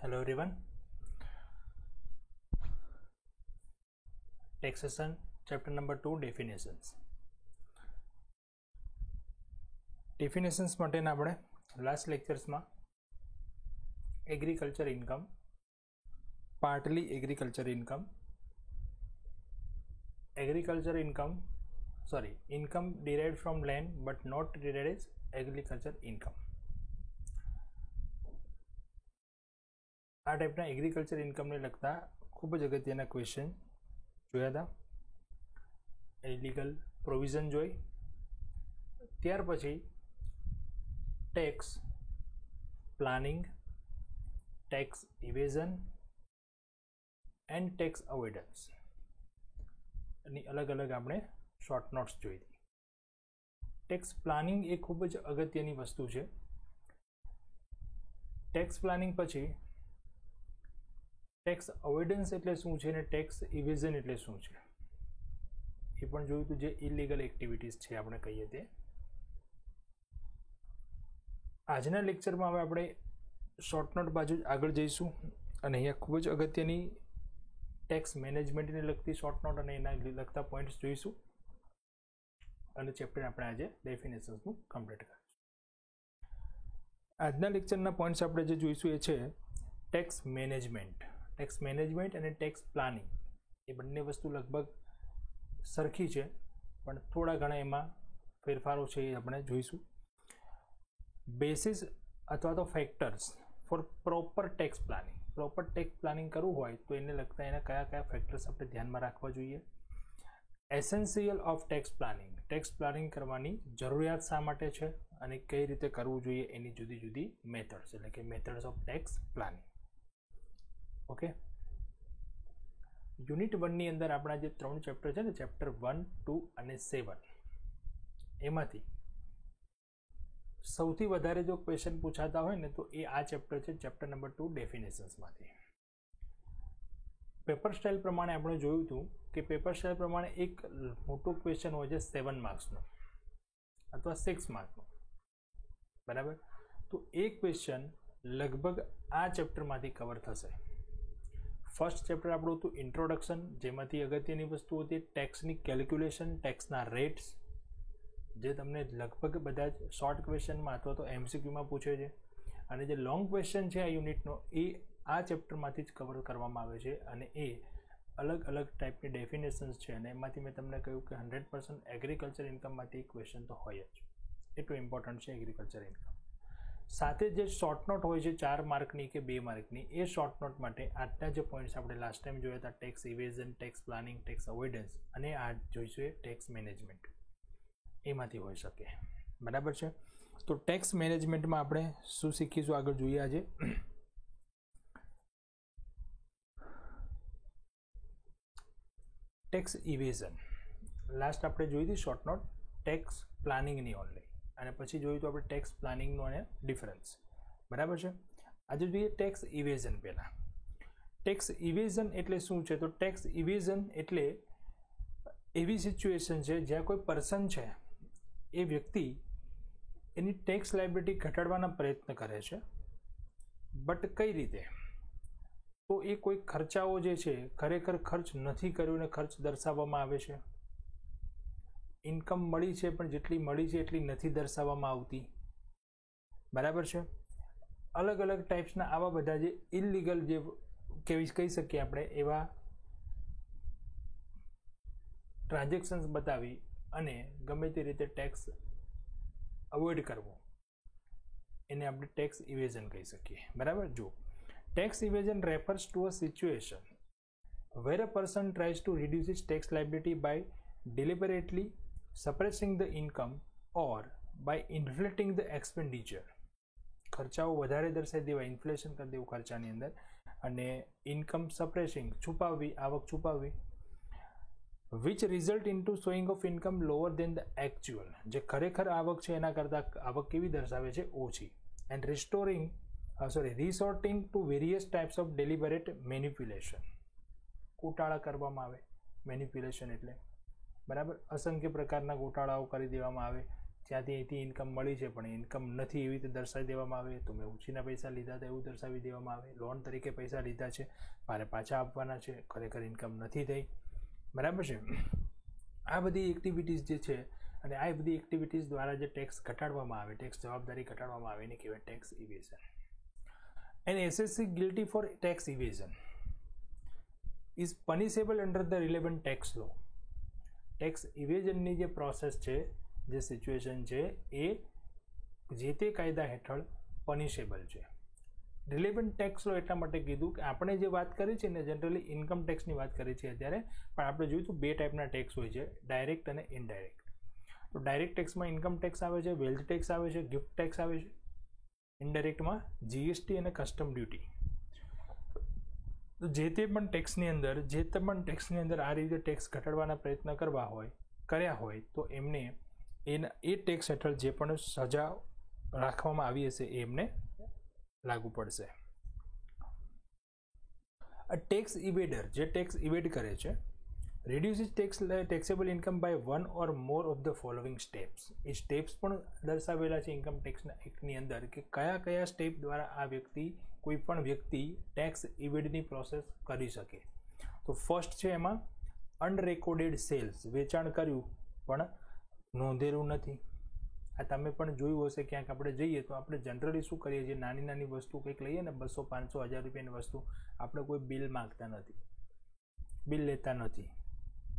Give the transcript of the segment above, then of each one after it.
Hello everyone. Taxation chapter number 2 definitions. Definitions માટેના આપણે last લેક્ચર્સમાં agriculture income, partly agriculture income, income derived from land but not treated as agriculture income. આ ટાઈપના agriculture ઇન્કમને લગતા ખૂબ જ અગત્યના ક્વેશ્ચન જોયા હતા. લીગલ પ્રોવિઝન જોઈ, ત્યાર પછી tax planning, tax evasion and tax avoidance એની અલગ અલગ આપણે શોર્ટ નોટ્સ જોઈ હતી. ટેક્સ પ્લાનિંગ એ ખૂબ જ અગત્યની વસ્તુ છે. ટેક્સ પ્લાનિંગ પછી ટેક્સ અવોઇડન્સ એટલે શું છે અને ટેક્સ ઇવેઝન એટલે શું છે એ પણ જોયું હતું. જે ઇલીગલ એક્ટિવિટીઝ છે આપણે કહીએ તે. આજના લેક્ચરમાં હવે આપણે શોર્ટ નોટ બાજુ આગળ જઈશું અને અહીંયા ખૂબ જ અગત્યની ટેક્સ મેનેજમેન્ટને લગતી શોર્ટ નોટ અને એના લગતા પોઈન્ટ્સ જોઈશું અને ચેપ્ટર આપણે આજે ડેફિનેશન્સનું કમ્પ્લીટ કરીશું. આજના લેક્ચરના પોઈન્ટ્સ આપણે જે જોઈશું એ છે ટેક્સ મેનેજમેન્ટ. ટેક્સ મેનેજમેન્ટ અને ટેક્સ પ્લાનિંગ એ બંને વસ્તુ લગભગ સરખી છે, પણ થોડા ઘણા એમાં ફેરફારો છે એ આપણે જોઈશું. બેસિસ અથવા તો factors for proper tax planning. Proper tax planning કરવું હોય તો એને લગતા એના કયા કયા ફેક્ટર્સ આપણે ધ્યાનમાં રાખવા જોઈએ. Essential of tax planning. Tax planning કરવાની જરૂરિયાત શા માટે છે અને કઈ રીતે કરવું જોઈએ એની જુદી જુદી મેથડ્સ, એટલે કે methods of tax planning. Okay, unit 1 ની અંદર આપણા જે 3 ચેપ્ટર છે ને, ચેપ્ટર 1, 2 અને 7, એમાંથી સૌથી વધારે જો ક્વેશ્ચન પૂછાતા હોય ને તો એ આ ચેપ્ટર છે, ચેપ્ટર નંબર 2 ડેફિનેશન્સમાંથી. પેપર સ્ટાઇલ પ્રમાણે આપણે જોયું હતું કે પેપર સ્ટાઇલ પ્રમાણે એક મોટો ક્વેશ્ચન હોય છે 7 માર્ક્સનો અથવા 6 માર્કનો, બરાબર. તો એ ક્વેશ્ચન લગભગ આ ચેપ્ટરમાંથી કવર થશે. ફર્સ્ટ ચેપ્ટર આપણું હતું ઇન્ટ્રોડક્શન, જેમાંથી અગત્યની વસ્તુ હતી ટેક્સની કેલ્ક્યુલેશન, ટેક્સના રેટ્સ, જે તમને લગભગ બધા જ શોર્ટ ક્વેશ્ચનમાં અથવા તો MCQમાં પૂછે છે. અને જે લોંગ ક્વેશ્ચન છે આ યુનિટનો એ આ ચેપ્ટરમાંથી જ કવર કરવામાં આવે છે અને એ અલગ અલગ ટાઈપની ડેફિનેશન્સ છે અને એમાંથી મેં તમને કહ્યું કે 100% એગ્રીકલ્ચર ઇન્કમમાંથી ક્વેશ્ચન તો હોય જ. એટલું ઇમ્પોર્ટન્ટ છે એગ્રીકલ્ચર ઇન્કમ. સાથે જે શોર્ટ નોટ હોય છે 4 માર્કની કે 2 માર્કની, એ શોર્ટ નોટ માટે આજના જે પોઈન્ટ્સ આપણે લાસ્ટ ટાઈમ જોયા હતા tax evasion, tax planning, tax avoidance અને આ જોઈશું એ ટેક્સ મેનેજમેન્ટ, એમાંથી હોઈ શકે, બરાબર છે. તો ટેક્સ મેનેજમેન્ટમાં આપણે શું શીખીશું આગળ જોઈએ આજે. ટેક્સ ઇવેઝન લાસ્ટ આપણે જોઈ હતી શોર્ટ નોટ ટેક્સ પ્લાનિંગની ઓનલી, અને પછી જોયું તો આપણે ટેક્સ પ્લાનિંગનો અને ડિફરન્સ, બરાબર છે. આજે જોઈએ ટેક્સ ઇવેઝન. પહેલાં ટેક્સ ઇવેઝન એટલે શું છે? તો ટેક્સ ઇવેઝન એટલે એવી સિચ્યુએશન છે જ્યાં કોઈ પર્સન છે, એ વ્યક્તિ એની ટેક્સ લાયબિલિટી ઘટાડવાના પ્રયત્ન કરે છે. બટ કઈ રીતે? તો એ કોઈ ખર્ચાઓ જે છે ખરેખર ખર્ચ નથી કર્યો અને ખર્ચ દર્શાવવામાં આવે છે. ઇન્કમ મળી છે પણ જેટલી મળી છે એટલી નથી દર્શાવવામાં આવતી, બરાબર છે. અલગ અલગ ટાઈપ્સના આવા બધા જે ઇલીગલ જે કહી શકીએ આપણે એવા ટ્રાન્ઝેક્શન્સ બતાવી અને ગમે તે રીતે ટેક્સ અવોઇડ કરવો, એને આપણે ટેક્સ ઇવેઝન કહી શકીએ, બરાબર. જો tax evasion refers to a situation where a person tries to reduce his tax liability by deliberately suppressing the income or by inflating the expenditure. ખર્ચાઓ વધારે દર્શાવી દેવા, ઇન્ફ્લેશન કરી દેવું ખર્ચાની અંદર, અને ઇન્કમ સપ્રેસિંગ, છુપાવવી, આવક છુપાવવી, which result into showing of income lower than the actual. જે ખરેખર આવક છે એના કરતાં આવક કેવી દર્શાવે છે? ઓછી. and resorting to various types of deliberate manipulation. ગોટાળા કરવામાં આવે, મેનિપ્યુલેશન એટલે, બરાબર. અસંખ્ય પ્રકારના ગોટાળાઓ કરી દેવામાં આવે જ્યાંથી અહીંથી ઇન્કમ મળી છે પણ ઇન્કમ નથી એવી રીતે દર્શાવી દેવામાં આવે. તો મેં ઉછીના પૈસા લીધા હતા એવું દર્શાવી દેવામાં આવે. લોન તરીકે પૈસા લીધા છે, મારે પાછા આપવાના છે, ખરેખર ઇન્કમ નથી થઈ. બરાબર છે. આ બધી એક્ટિવિટીઝ જે છે અને આ બધી એક્ટિવિટીઝ દ્વારા જે ટેક્સ ઘટાડવામાં આવે, ટેક્સ જવાબદારી ઘટાડવામાં આવે એને કહેવાય tax evasion. And assessee guilty for tax evasion is punishable under the relevant tax law. Tax ઇવેઝનની જે પ્રોસેસ છે, જે સિચ્યુએશન છે એ જે તે કાયદા હેઠળ પનિશેબલ છે. રિલેવન્ટ ટેક્સ લો એટલા માટે કીધું કે આપણે જે વાત કરી છે ને જનરલી ઇન્કમ ટેક્સની વાત કરી છે અત્યારે, પણ આપણે જોયું તો બે ટાઈપના ટેક્સ હોય છે, ડાયરેક્ટ અને ઇનડાયરેક્ટ. તો ડાયરેક્ટ ટેક્સમાં ઇન્કમ ટેક્સ આવે છે, વેલ્થ ટેક્સ આવે છે, ગિફ્ટ ટેક્સ આવે છે. ઇનડાયરેક્ટમાં જીએસટી અને કસ્ટમ ડ્યુટી. તો જે તે પણ ટેક્સની અંદર આ રીતે ટેક્સ ઘટાડવાના પ્રયત્ન કર્યા હોય તો એમને એ ટેક્સ હેઠળ જે પણ સજા રાખવામાં આવી હશે એ એમને લાગુ પડશે. ટેક્સ ઇવેડર જે ટેક્સ ઇવેડ કરે છે, reduces taxable income by one or more of the following steps. A steps પણ દર્શાવેલા છે ઇન્કમ ટેક્સના એક્ટની અંદર કે કયા કયા સ્ટેપ દ્વારા આ કોઈ પણ વ્યક્તિ ટેક્સ ઇવેડની પ્રોસેસ કરી શકે. તો ફર્સ્ટ છે એમાં અનરેકોર્ડેડ સેલ્સ, વેચાણ કર્યું પણ નોંધેલું નથી. આ તમે પણ જોયું હશે, ક્યાંક આપણે જઈએ તો આપણે જનરલી શું કરીએ છીએ, નાની નાની વસ્તુ કંઈક લઈએ ને 200, 500, 1000 રૂપિયાની વસ્તુ, આપણે કોઈ બિલ માગતા નથી, બિલ લેતા નથી.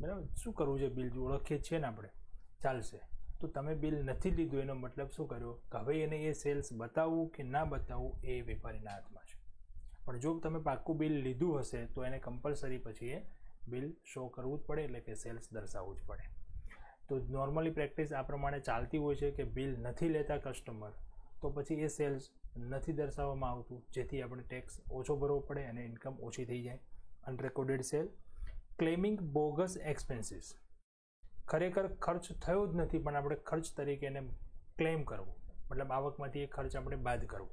બરાબર, શું કરવું છે, બિલ ઓળખીએ છીએ ને આપણે, ચાલશે. તો તમે બિલ નથી લીધું એનો મતલબ શું કર્યો કે હવે એને એ સેલ્સ બતાવવું કે ના બતાવવું એ વેપારીના હાથમાં છે. પણ જો તમે પાક્કું બિલ લીધું હશે તો એને કમ્પલસરી પછી એ બિલ શો કરવું જ પડે, એટલે કે સેલ્સ દર્શાવવું જ પડે. તો નોર્મલી પ્રેક્ટિસ આ પ્રમાણે ચાલતી હોય છે કે બિલ નથી લેતા કસ્ટમર તો પછી એ સેલ્સ નથી દર્શાવવામાં આવતું, જેથી આપણે ટેક્સ ઓછો ભરવો પડે અને ઇન્કમ ઓછી થઈ જાય. અનરેકોર્ડેડ સેલ. ક્લેમિંગ બોગસ એક્સપેન્સીસ, ખરેખર ખર્ચ થયો જ નથી પણ આપણે ખર્ચ તરીકે એને ક્લેમ કરવું, મતલબ આવકમાંથી એ ખર્ચ આપણે બાદ કરવો.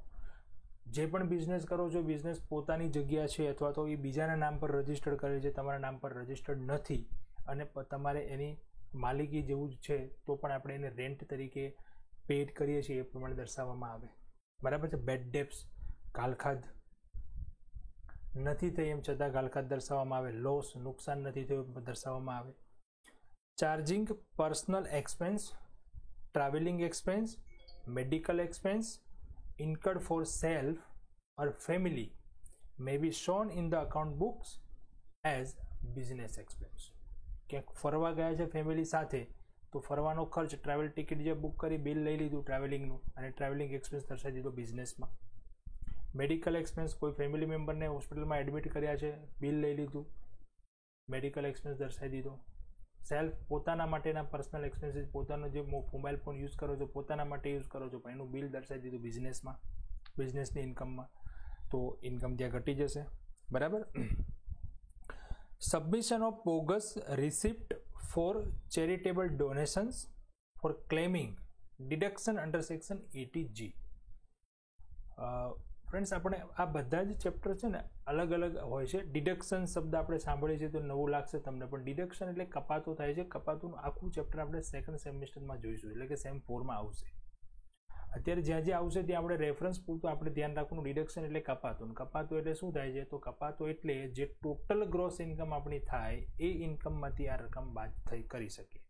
જે પણ બિઝનેસ કરો છો, બિઝનેસ પોતાની જગ્યા છે અથવા તો એ બીજાના નામ પર રજિસ્ટર્ડ કરે છે, તમારા નામ પર રજિસ્ટર્ડ નથી અને તમારે એની માલિકી જેવું જ છે તો પણ આપણે એને રેન્ટ તરીકે પેડ કરીએ છીએ એ પ્રમાણે દર્શાવવામાં આવે. બરાબર છે. બેડ ડેપ્સ, ગાલખાદ નથી થઈ એમ છતાં ગાલખાદ દર્શાવવામાં આવે. લોસ, નુકસાન નથી થયું દર્શાવવામાં આવે. Charging personal expense, travelling expense, medical expense incurred for self or family may be shown in the account books as business expense. ક્યાંક ફરવા ગયા છે ફેમિલી સાથે તો ફરવાનો ખર્ચ, ટ્રાવેલ ટિકિટ જે બુક કરી, બિલ લઈ લીધું ટ્રાવેલિંગનું અને ટ્રાવેલિંગ એક્સપેન્સ દર્શાવી દીધો બિઝનેસમાં. મેડિકલ એક્સપેન્સ, કોઈ ફેમિલી મેમ્બરને હોસ્પિટલમાં એડમિટ કર્યા છે, બિલ લઈ લીધું, મેડિકલ એક્સપેન્સ દર્શાવી દીધો. સેલ્ફ, પોતાના માટેના પર્સનલ એક્સપેન્સીસ, પોતાનો જે મોબાઈલ ફોન યુઝ કરો છો પોતાના માટે યુઝ કરો છો પણ એનું બિલ દર્શાવી દીધું બિઝનેસમાં, બિઝનેસની ઇન્કમમાં, તો ઇન્કમ ત્યાં ઘટી જશે. બરાબર. Submission of bogus receipt for charitable donations for claiming deduction under section 80G. Friends, આપણે આ બધા જ ચેપ્ટર છે ને અલગ અલગ હોય છે. ડિડક્શન શબ્દ આપણે સાંભળીએ છીએ તો નવું લાગશે તમને, પણ ડિડક્શન એટલે કપાતો થાય છે. કપાતુંનું આખું ચેપ્ટર આપણે સેકન્ડ સેમિસ્ટરમાં જોઈશું, એટલે કે સેમ 4માં આવશે. અત્યારે જ્યાં આવશે ત્યાં આપણે રેફરન્સ પૂરતું આપણે ધ્યાન રાખવાનું. ડિડક્શન એટલે કપાતું, કપાતું એટલે શું થાય છે, તો કપાતું એટલે જે ટોટલ ગ્રોસ ઇન્કમ આપણી થાય એ ઇન્કમમાંથી આ રકમ બાદ કરી શકીએ.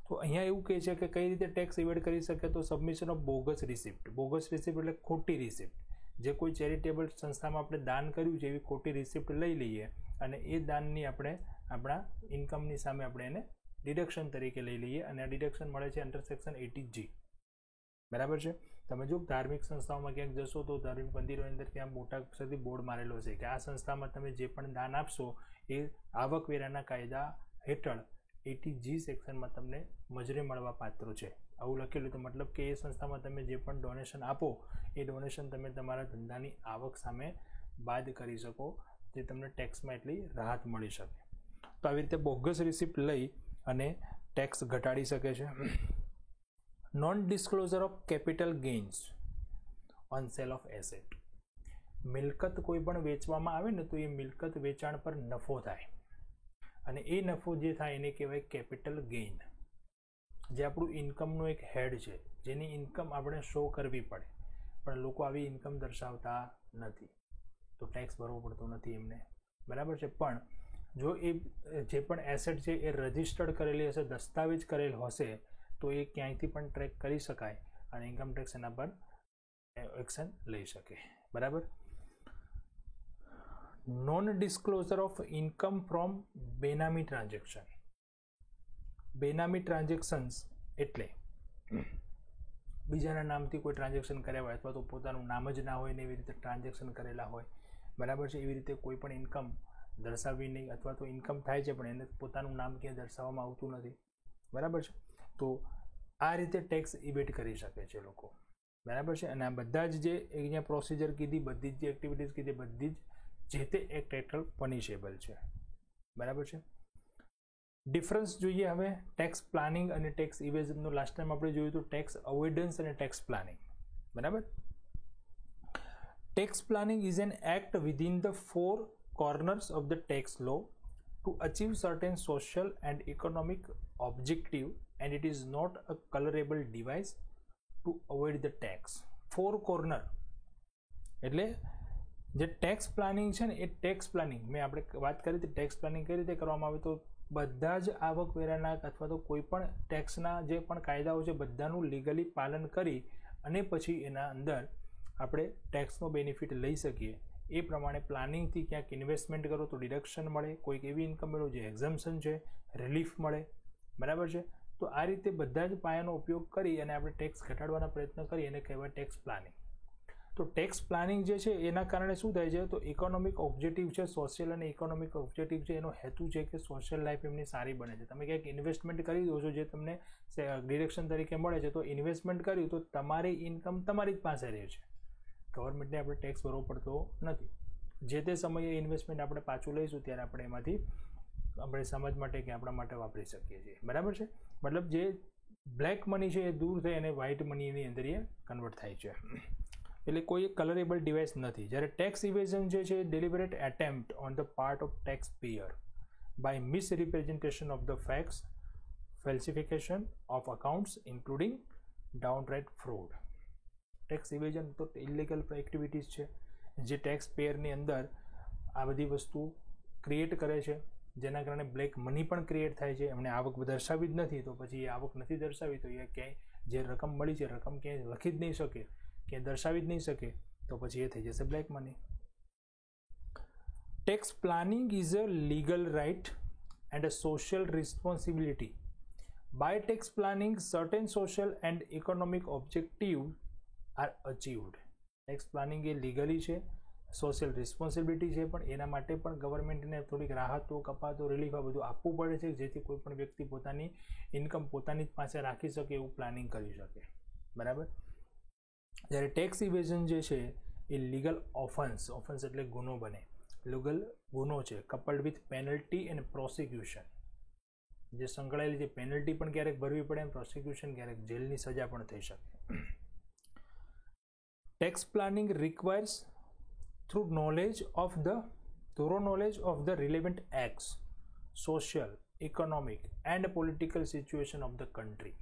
તો અહીંયા એવું કહે છે કે કઈ રીતે ટેક્સ ઇવેડ કરી શકે, તો submission of bogus receipt. Bogus receipt એટલે ખોટી રિસિપ્ટ. જે કોઈ ચેરિટેબલ સંસ્થામાં આપણે દાન કર્યું છે એવી ખોટી રિસિપ્ટ લઈ લઈએ અને એ દાનની આપણે આપણા ઇન્કમની સામે આપણે એને ડિડક્શન તરીકે લઈ લઈએ અને આ ડિડક્શન મળે છે અંડર સેક્શન 80G. બરાબર છે. તમે જો ધાર્મિક સંસ્થાઓમાં ક્યાંક જશો તો ધાર્મિક મંદિરોની અંદર ત્યાં મોટા અક્ષરથી બોર્ડ મારેલો છે કે આ સંસ્થામાં તમે જે પણ દાન આપશો એ આવકવેરાના કાયદા હેઠળ 80G સેક્શનમાં તમને મજરે મળવા પાત્ર છે, આવું લખેલું. તો મતલબ કે એ સંસ્થામાં તમે જે પણ ડોનેશન આપો એ ડોનેશન તમે તમારા ધંધાની આવક સામે બાદ કરી શકો, જે તમને ટેક્સમાં એટલી રાહત મળી શકે. તો આવી રીતે બોગસ રિસિપ્ટ લઈ અને ટેક્સ ઘટાડી શકે છે. Non disclosure of capital gains on cell of asset. મિલકત કોઈ પણ વેચવામાં આવે ને તો એ મિલકત વેચાણ પર નફો થાય અને એ નફો જે થાય એને કહેવાય કેપિટલ ગેઇન. જે આપણું ઇન્કમનું એક હેડ છે, જેની ઇન્કમ આપણે શો કરવી પડે, પણ લોકો આવી ઇન્કમ દર્શાવતા નથી, તો ટેક્સ ભરવો પડતો નથી એમને, બરાબર છે. પણ જો એ જે પણ એસેટ છે એ રજિસ્ટર્ડ કરેલી હશે, દસ્તાવેજ કરેલ હશે, તો એ ક્યાંયથી પણ ટ્રેક કરી શકાય અને ઇન્કમ ટેક્સ એના પર એક્શન લઈ શકે, બરાબર. Non disclosure of income from benami transaction. Benami transactions એટલે બીજાના નામથી કોઈ ટ્રાન્ઝેક્શન કર્યા હોય અથવા તો પોતાનું નામ જ ના હોય ને એવી રીતે ટ્રાન્ઝેક્શન કરેલા હોય, બરાબર છે. એવી રીતે કોઈ પણ ઇન્કમ દર્શાવવી નહીં, અથવા તો ઇન્કમ થાય છે પણ એને પોતાનું નામ ક્યાંય દર્શાવવામાં આવતું નથી, બરાબર છે. તો આ રીતે ટેક્સ ઇવેટ કરી શકે છે લોકો, બરાબર છે. અને આ બધા જ જે અહીંયા પ્રોસિજર કીધી, બધી જ જે એક્ટિવિટીઝ કીધી, બધી જ જે તે એક્ટ હેઠળ પનિશેબલ છે, બરાબર છે. ડિફરન્સ જોઈએ હવે ટેક્સ પ્લાનિંગ અને ટેક્સ ઇવેઝનનો. લાસ્ટ ટાઈમ આપણે જોયું હતું ટેક્સ અવોઇડન્સ અને ટેક્સ પ્લાનિંગ, બરાબર. Tax planning is an act within the four corners of the tax law to achieve certain social and economic objective, and it is not a colorable device to avoid the tax. Four corner એટલે જે tax planning છે ને એ tax planning મેં આપણે વાત કરી હતી, tax planning કઈ રીતે કરવામાં આવે, તો બધા જ આવકવેરાના અથવા તો કોઈ પણ ટેક્સના જે પણ કાયદાઓ છે બધાનું લીગલી પાલન કરી અને પછી એના અંદર આપણે ટેક્સનો બેનિફિટ લઈ શકીએ. એ પ્રમાણે પ્લાનિંગથી ક્યાંક ઇન્વેસ્ટમેન્ટ કરો તો ડિડક્શન મળે, કોઈક એવી ઇન્કમ મેળવો જે એક્ઝમ્પશન છે, રિલીફ મળે, બરાબર છે. તો આ રીતે બધા જ પાયાનો ઉપયોગ કરી અને આપણે ટેક્સ ઘટાડવાના પ્રયત્ન કરીએ એને કહેવાય ટેક્સ પ્લાનિંગ. તો ટેક્સ પ્લાનિંગ જે છે એના કારણે શું થાય છે, તો ઇકોનોમિક ઓબ્જેક્ટિવ છે, સોશિયલ અને ઇકોનોમિક ઓબ્જેક્ટિવ છે, એનો હેતુ છે કે સોશિયલ લાઈફ એમની સારી બને છે. તમે ક્યાંક ઇન્વેસ્ટમેન્ટ કરી દો છો જે તમને ડિડક્શન તરીકે મળે છે, તો ઇન્વેસ્ટમેન્ટ કર્યું તો તમારી ઇન્કમ તમારી જ પાસે રહે છે, ગવર્મેન્ટને આપણે ટેક્સ ભરવો પડતો નથી. જે તે સમયે ઇન્વેસ્ટમેન્ટ આપણે પાછું લઈશું ત્યારે આપણે એમાંથી આપણે સમાજ માટે કે આપણા માટે વાપરી શકીએ છીએ, બરાબર છે. મતલબ જે બ્લેક મની છે એ દૂર થઈ અને વ્હાઇટ મનીની અંદર એ કન્વર્ટ થાય છે, એટલે કોઈ કલરેબલ ડિવાઇસ નથી. જ્યારે ટેક્સ ઇવેઝન જે છે deliberate attempt on the part of taxpayer by misrepresentation of the facts, falsification of accounts including downright fraud. Tax evasion તો ઇલીગલ એક્ટિવિટીઝ છે જે ટેક્સ પેયરની અંદર આ બધી વસ્તુ ક્રિએટ કરે છે, જેના કારણે બ્લેક મની પણ ક્રિએટ થાય છે. એમણે આવક દર્શાવી જ નથી, તો પછી એ આવક નથી દર્શાવી તો એ ક્યાંય જે રકમ મળી છે રકમ ક્યાંય લખી જ નહીં શકે, ક્યાંય દર્શાવી જ નહીં શકે, તો પછી એ થઈ જશે black money. Tax planning is a legal right and a social responsibility. By tax planning certain social and economic objective are achieved. Tax planning એ લીગલી છે, સોશિયલ રિસ્પોન્સિબિલિટી છે, પણ એના માટે પણ ગવર્મેન્ટને થોડીક રાહતો, કપાતો, રિલીફ આ બધું આપવું પડે છે, જેથી કોઈ પણ વ્યક્તિ પોતાની ઇન્કમ પોતાની જ પાસે રાખી શકે એવું પ્લાનિંગ કરી શકે, બરાબર. જ્યારે ટેક્સ ઇવેઝન જે છે એ લીગલ ઓફન્સ, ઓફન્સ એટલે ગુનો બને, લીગલ ગુનો છે, coupled with penalty and prosecution. જે સંકળાયેલી છે પેનલ્ટી પણ ક્યારેક ભરવી પડે, એમ પ્રોસિક્યુશન ક્યારેક જેલની સજા પણ થઈ શકે. Tax planning requires thorough knowledge of the relevant acts, social, economic and political situation of the country.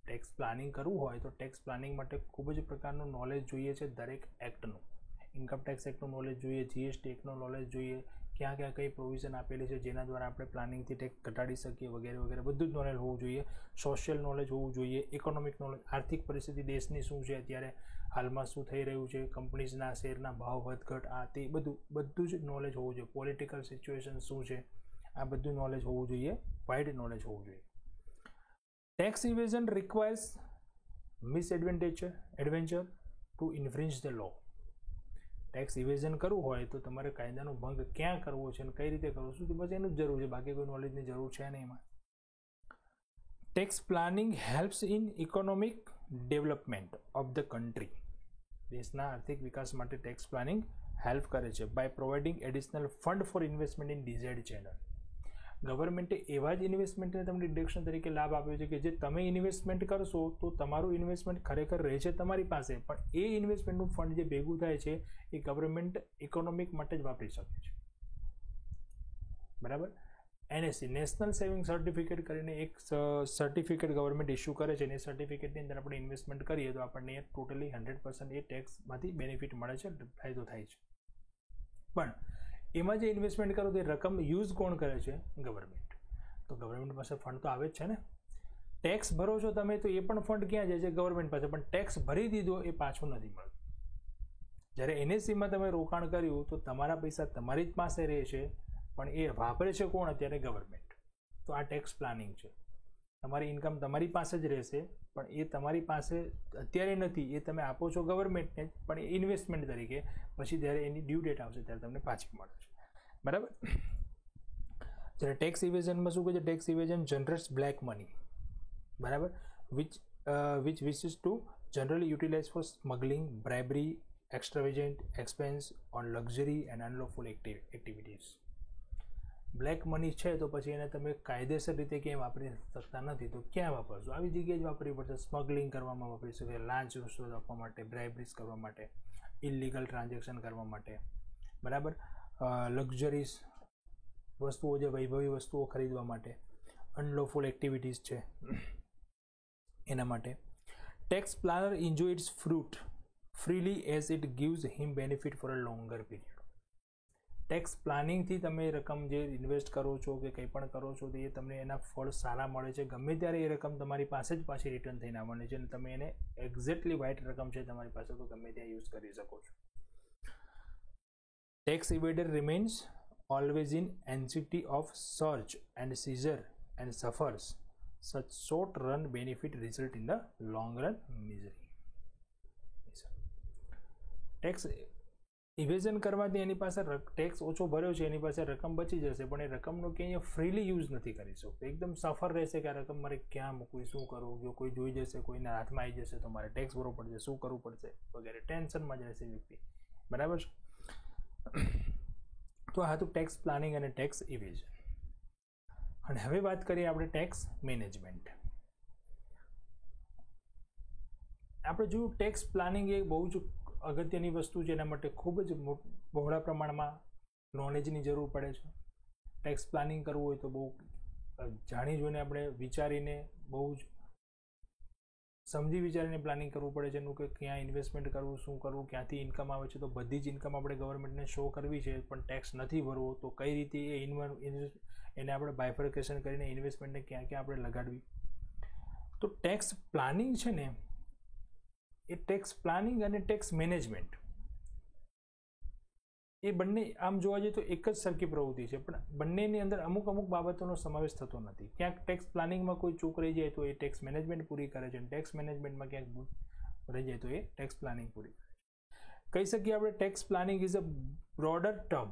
Tax planning કરવું હોય તો ટેક્સ પ્લાનિંગ માટે ખૂબ જ પ્રકારનું નોલેજ જોઈએ છે દરેક એક્ટનું. ઇન્કમ ટેક્સ એક્ટનું નોલેજ જોઈએ, જીએસટી એક્ટનું નોલેજ જોઈએ, ક્યાં ક્યાં કઈ પ્રોવિઝન આપેલી છે જેના દ્વારા આપણે પ્લાનિંગથી ટેક્સ ઘટાડી શકીએ વગેરે વગેરે, બધું જ નોલેજ હોવું જોઈએ. સોશિયલ નોલેજ હોવું જોઈએ, ઇકોનોમિક નોલેજ, આર્થિક પરિસ્થિતિ દેશની શું છે અત્યારે, હાલમાં શું થઈ રહ્યું છે, કંપનીઝના શેરના ભાવ વધઘટ, આ તે બધું જ નોલેજ હોવું જોઈએ. પોલિટિકલ સિચ્યુએશન શું છે, આ બધું નોલેજ હોવું જોઈએ, વાઇડ નોલેજ હોવું જોઈએ. Tax evasion requires misadventure to infringe the law. Tax evasion કરવું હોય તો તમારે કાયદાનો ભંગ ક્યાં કરવો છે અને કઈ રીતે કરવો છે, બસ એનું જ જરૂર છે, બાકી કોઈ નોલેજની જરૂર છે નહીં એમાં. Tax planning helps in economic development of the country. દેશના આર્થિક વિકાસ માટે ટેક્સ પ્લાનિંગ હેલ્પ કરે છે by providing additional fund for investment in desired channel. ગવર્મેન્ટે એવા જ ઇન્વેસ્ટમેન્ટને તમને ડિડક્શન તરીકે લાભ આપ્યો છે કે જે તમે ઇન્વેસ્ટમેન્ટ કરશો તો તમારું ઇન્વેસ્ટમેન્ટ ખરેખર રહે છે તમારી પાસે, પણ એ ઇન્વેસ્ટમેન્ટનું ફંડ જે ભેગું થાય છે એ ગવર્મેન્ટ ઇકોનોમિક માટે જ વાપરી શકે છે, બરાબર. NSE નેશનલ સેવિંગ સર્ટિફિકેટ કરીને એક સર્ટિફિકેટ ગવર્મેન્ટ ઇસ્યુ કરે છે અને એ સર્ટિફિકેટની અંદર આપણે ઇન્વેસ્ટમેન્ટ કરીએ તો આપણને ટોટલી 100% એ ટેક્સમાંથી બેનિફિટ મળે છે, ફાયદો થાય છે. પણ એમાં જે ઇન્વેસ્ટમેન્ટ કરો તે રકમ યુઝ કોણ કરે છે? ગવર્મેન્ટ. તો ગવર્મેન્ટ પાસે ફંડ તો આવે જ છે ને. ટેક્સ ભરો છો તમે તો એ પણ ફંડ ક્યાં જાય છે? ગવર્મેન્ટ પાસે. પણ ટેક્સ ભરી દીધો એ પાછો નથી મળતો. જ્યારે NSEમાં તમે રોકાણ કર્યું તો તમારા પૈસા તમારી જ પાસે રહે છે, પણ એ વાપરે છે કોણ? અત્યારે ગવર્મેન્ટ. તો આ ટેક્સ પ્લાનિંગ છે. તમારી ઇન્કમ તમારી પાસે જ રહેશે, પણ એ તમારી પાસે અત્યારે નથી, એ તમે આપો છો ગવર્મેન્ટને, પણ એ ઇન્વેસ્ટમેન્ટ તરીકે પછી જ્યારે એની ડ્યુ ડેટ આવશે ત્યારે તમને પાછી મળે છે. બરાબર. જ્યારે ટેક્સ ઇવેઝનમાં શું કહે છે? Tax evasion generates black money. બરાબર. Which wishes to generally utilise for smuggling, bribery, extravagant expense on luxury and unlawful activities. Black money છે તો પછી એને તમે કાયદેસર રીતે ક્યાંય વાપરી શકતા નથી, તો ક્યાં વાપરશો? આવી જગ્યાએ જ વાપરવી પડશે. સ્મગલિંગ કરવામાં વાપરી શકે, લાંચ રૂશ્વત આપવા માટે, બ્રાઇબરીઝ કરવા માટે, ઇલીગલ ટ્રાન્ઝેક્શન કરવા માટે. બરાબર. લક્ઝરીઝ વસ્તુઓ, જે વૈભવી વસ્તુઓ ખરીદવા માટે, અનલોફુલ એક્ટિવિટીઝ છે એના માટે. Tax planner enjoy its fruit freely as it gives him benefit for a longer period. Tax પ્લાનિંગથી તમે રકમ જે ઇન્વેસ્ટ કરો છો કે કંઈ પણ કરો છો તો એ તમને એના ફળ સારા મળે છે. ગમે ત્યારે એ રકમ તમારી પાસે જ પાછી રિટર્ન થઈને આવવાની છે અને તમે એને એક્ઝેક્ટલી વ્હાઇટ રકમ છે તમારી પાસે તો ગમે ત્યાં યુઝ કરી શકો છો. Tax evader remains always in anxiety of search and seizure and suffers such short run benefit result in the long run misery. Tax evasion કરવાથી એની પાસે ટેક્સ ઓછો ભર્યો છે, એની પાસે રકમ બચી જશે, પણ એ રકમનો ક્યાંય ફ્રીલી યુઝ નથી કરી શકતો. એકદમ સફર રહેશે કે આ રકમ મારે ક્યાં મૂકવી, શું કરવું, જો કોઈ જોઈ જશે, કોઈના હાથમાં આવી જશે તો મારે ટેક્સ ભરવો પડશે, શું કરવું પડશે વગેરે ટેન્શનમાં જ રહેશે વ્યક્તિ. બરાબર છે. તો આ હતું ટેક્સ પ્લાનિંગ અને ટેક્સ ઇવેઝન. અને હવે વાત કરીએ આપણે ટેક્સ મેનેજમેન્ટ. આપણે જોયું ટેક્સ પ્લાનિંગ એ બહુ જ અગત્યની વસ્તુ છે. એના માટે ખૂબ જ બહોળા પ્રમાણમાં નોલેજની જરૂર પડે છે. ટેક્સ પ્લાનિંગ કરવું હોય તો બહુ જાણી જોઈને આપણે વિચારીને, બહુ જ સમજી વિચારીને પ્લાનિંગ કરવું પડે છે એનું, કે ક્યાં ઇન્વેસ્ટમેન્ટ કરવું, શું કરવું, ક્યાંથી ઇન્કમ આવે છે. તો બધી જ ઇન્કમ આપણે ગવર્મેન્ટને શો કરવી છે, પણ ટેક્સ નથી ભરવો તો કઈ રીતે એને આપણે બાયફર્કેશન કરીને ઇન્વેસ્ટમેન્ટને ક્યાં ક્યાં આપણે લગાડવી. તો ટેક્સ પ્લાનિંગ છે ને, એ ટેક્સ પ્લાનિંગ અને ટેક્સ મેનેજમેન્ટ એ બંને આમ જોવા જઈએ તો એક જ સરખી પ્રવૃત્તિ છે, પણ બંનેની અંદર અમુક અમુક બાબતોનો સમાવેશ થતો નથી. ક્યાંક ટેક્સ પ્લાનિંગમાં કોઈ ચૂક રહી જાય તો એ ટેક્સ મેનેજમેન્ટ પૂરી કરે છે, અને ટેક્સ મેનેજમેન્ટમાં ક્યાંક રહી જાય તો એ ટેક્સ પ્લાનિંગ પૂરી કરે છે. કહી શકીએ આપણે tax planning is a broader term.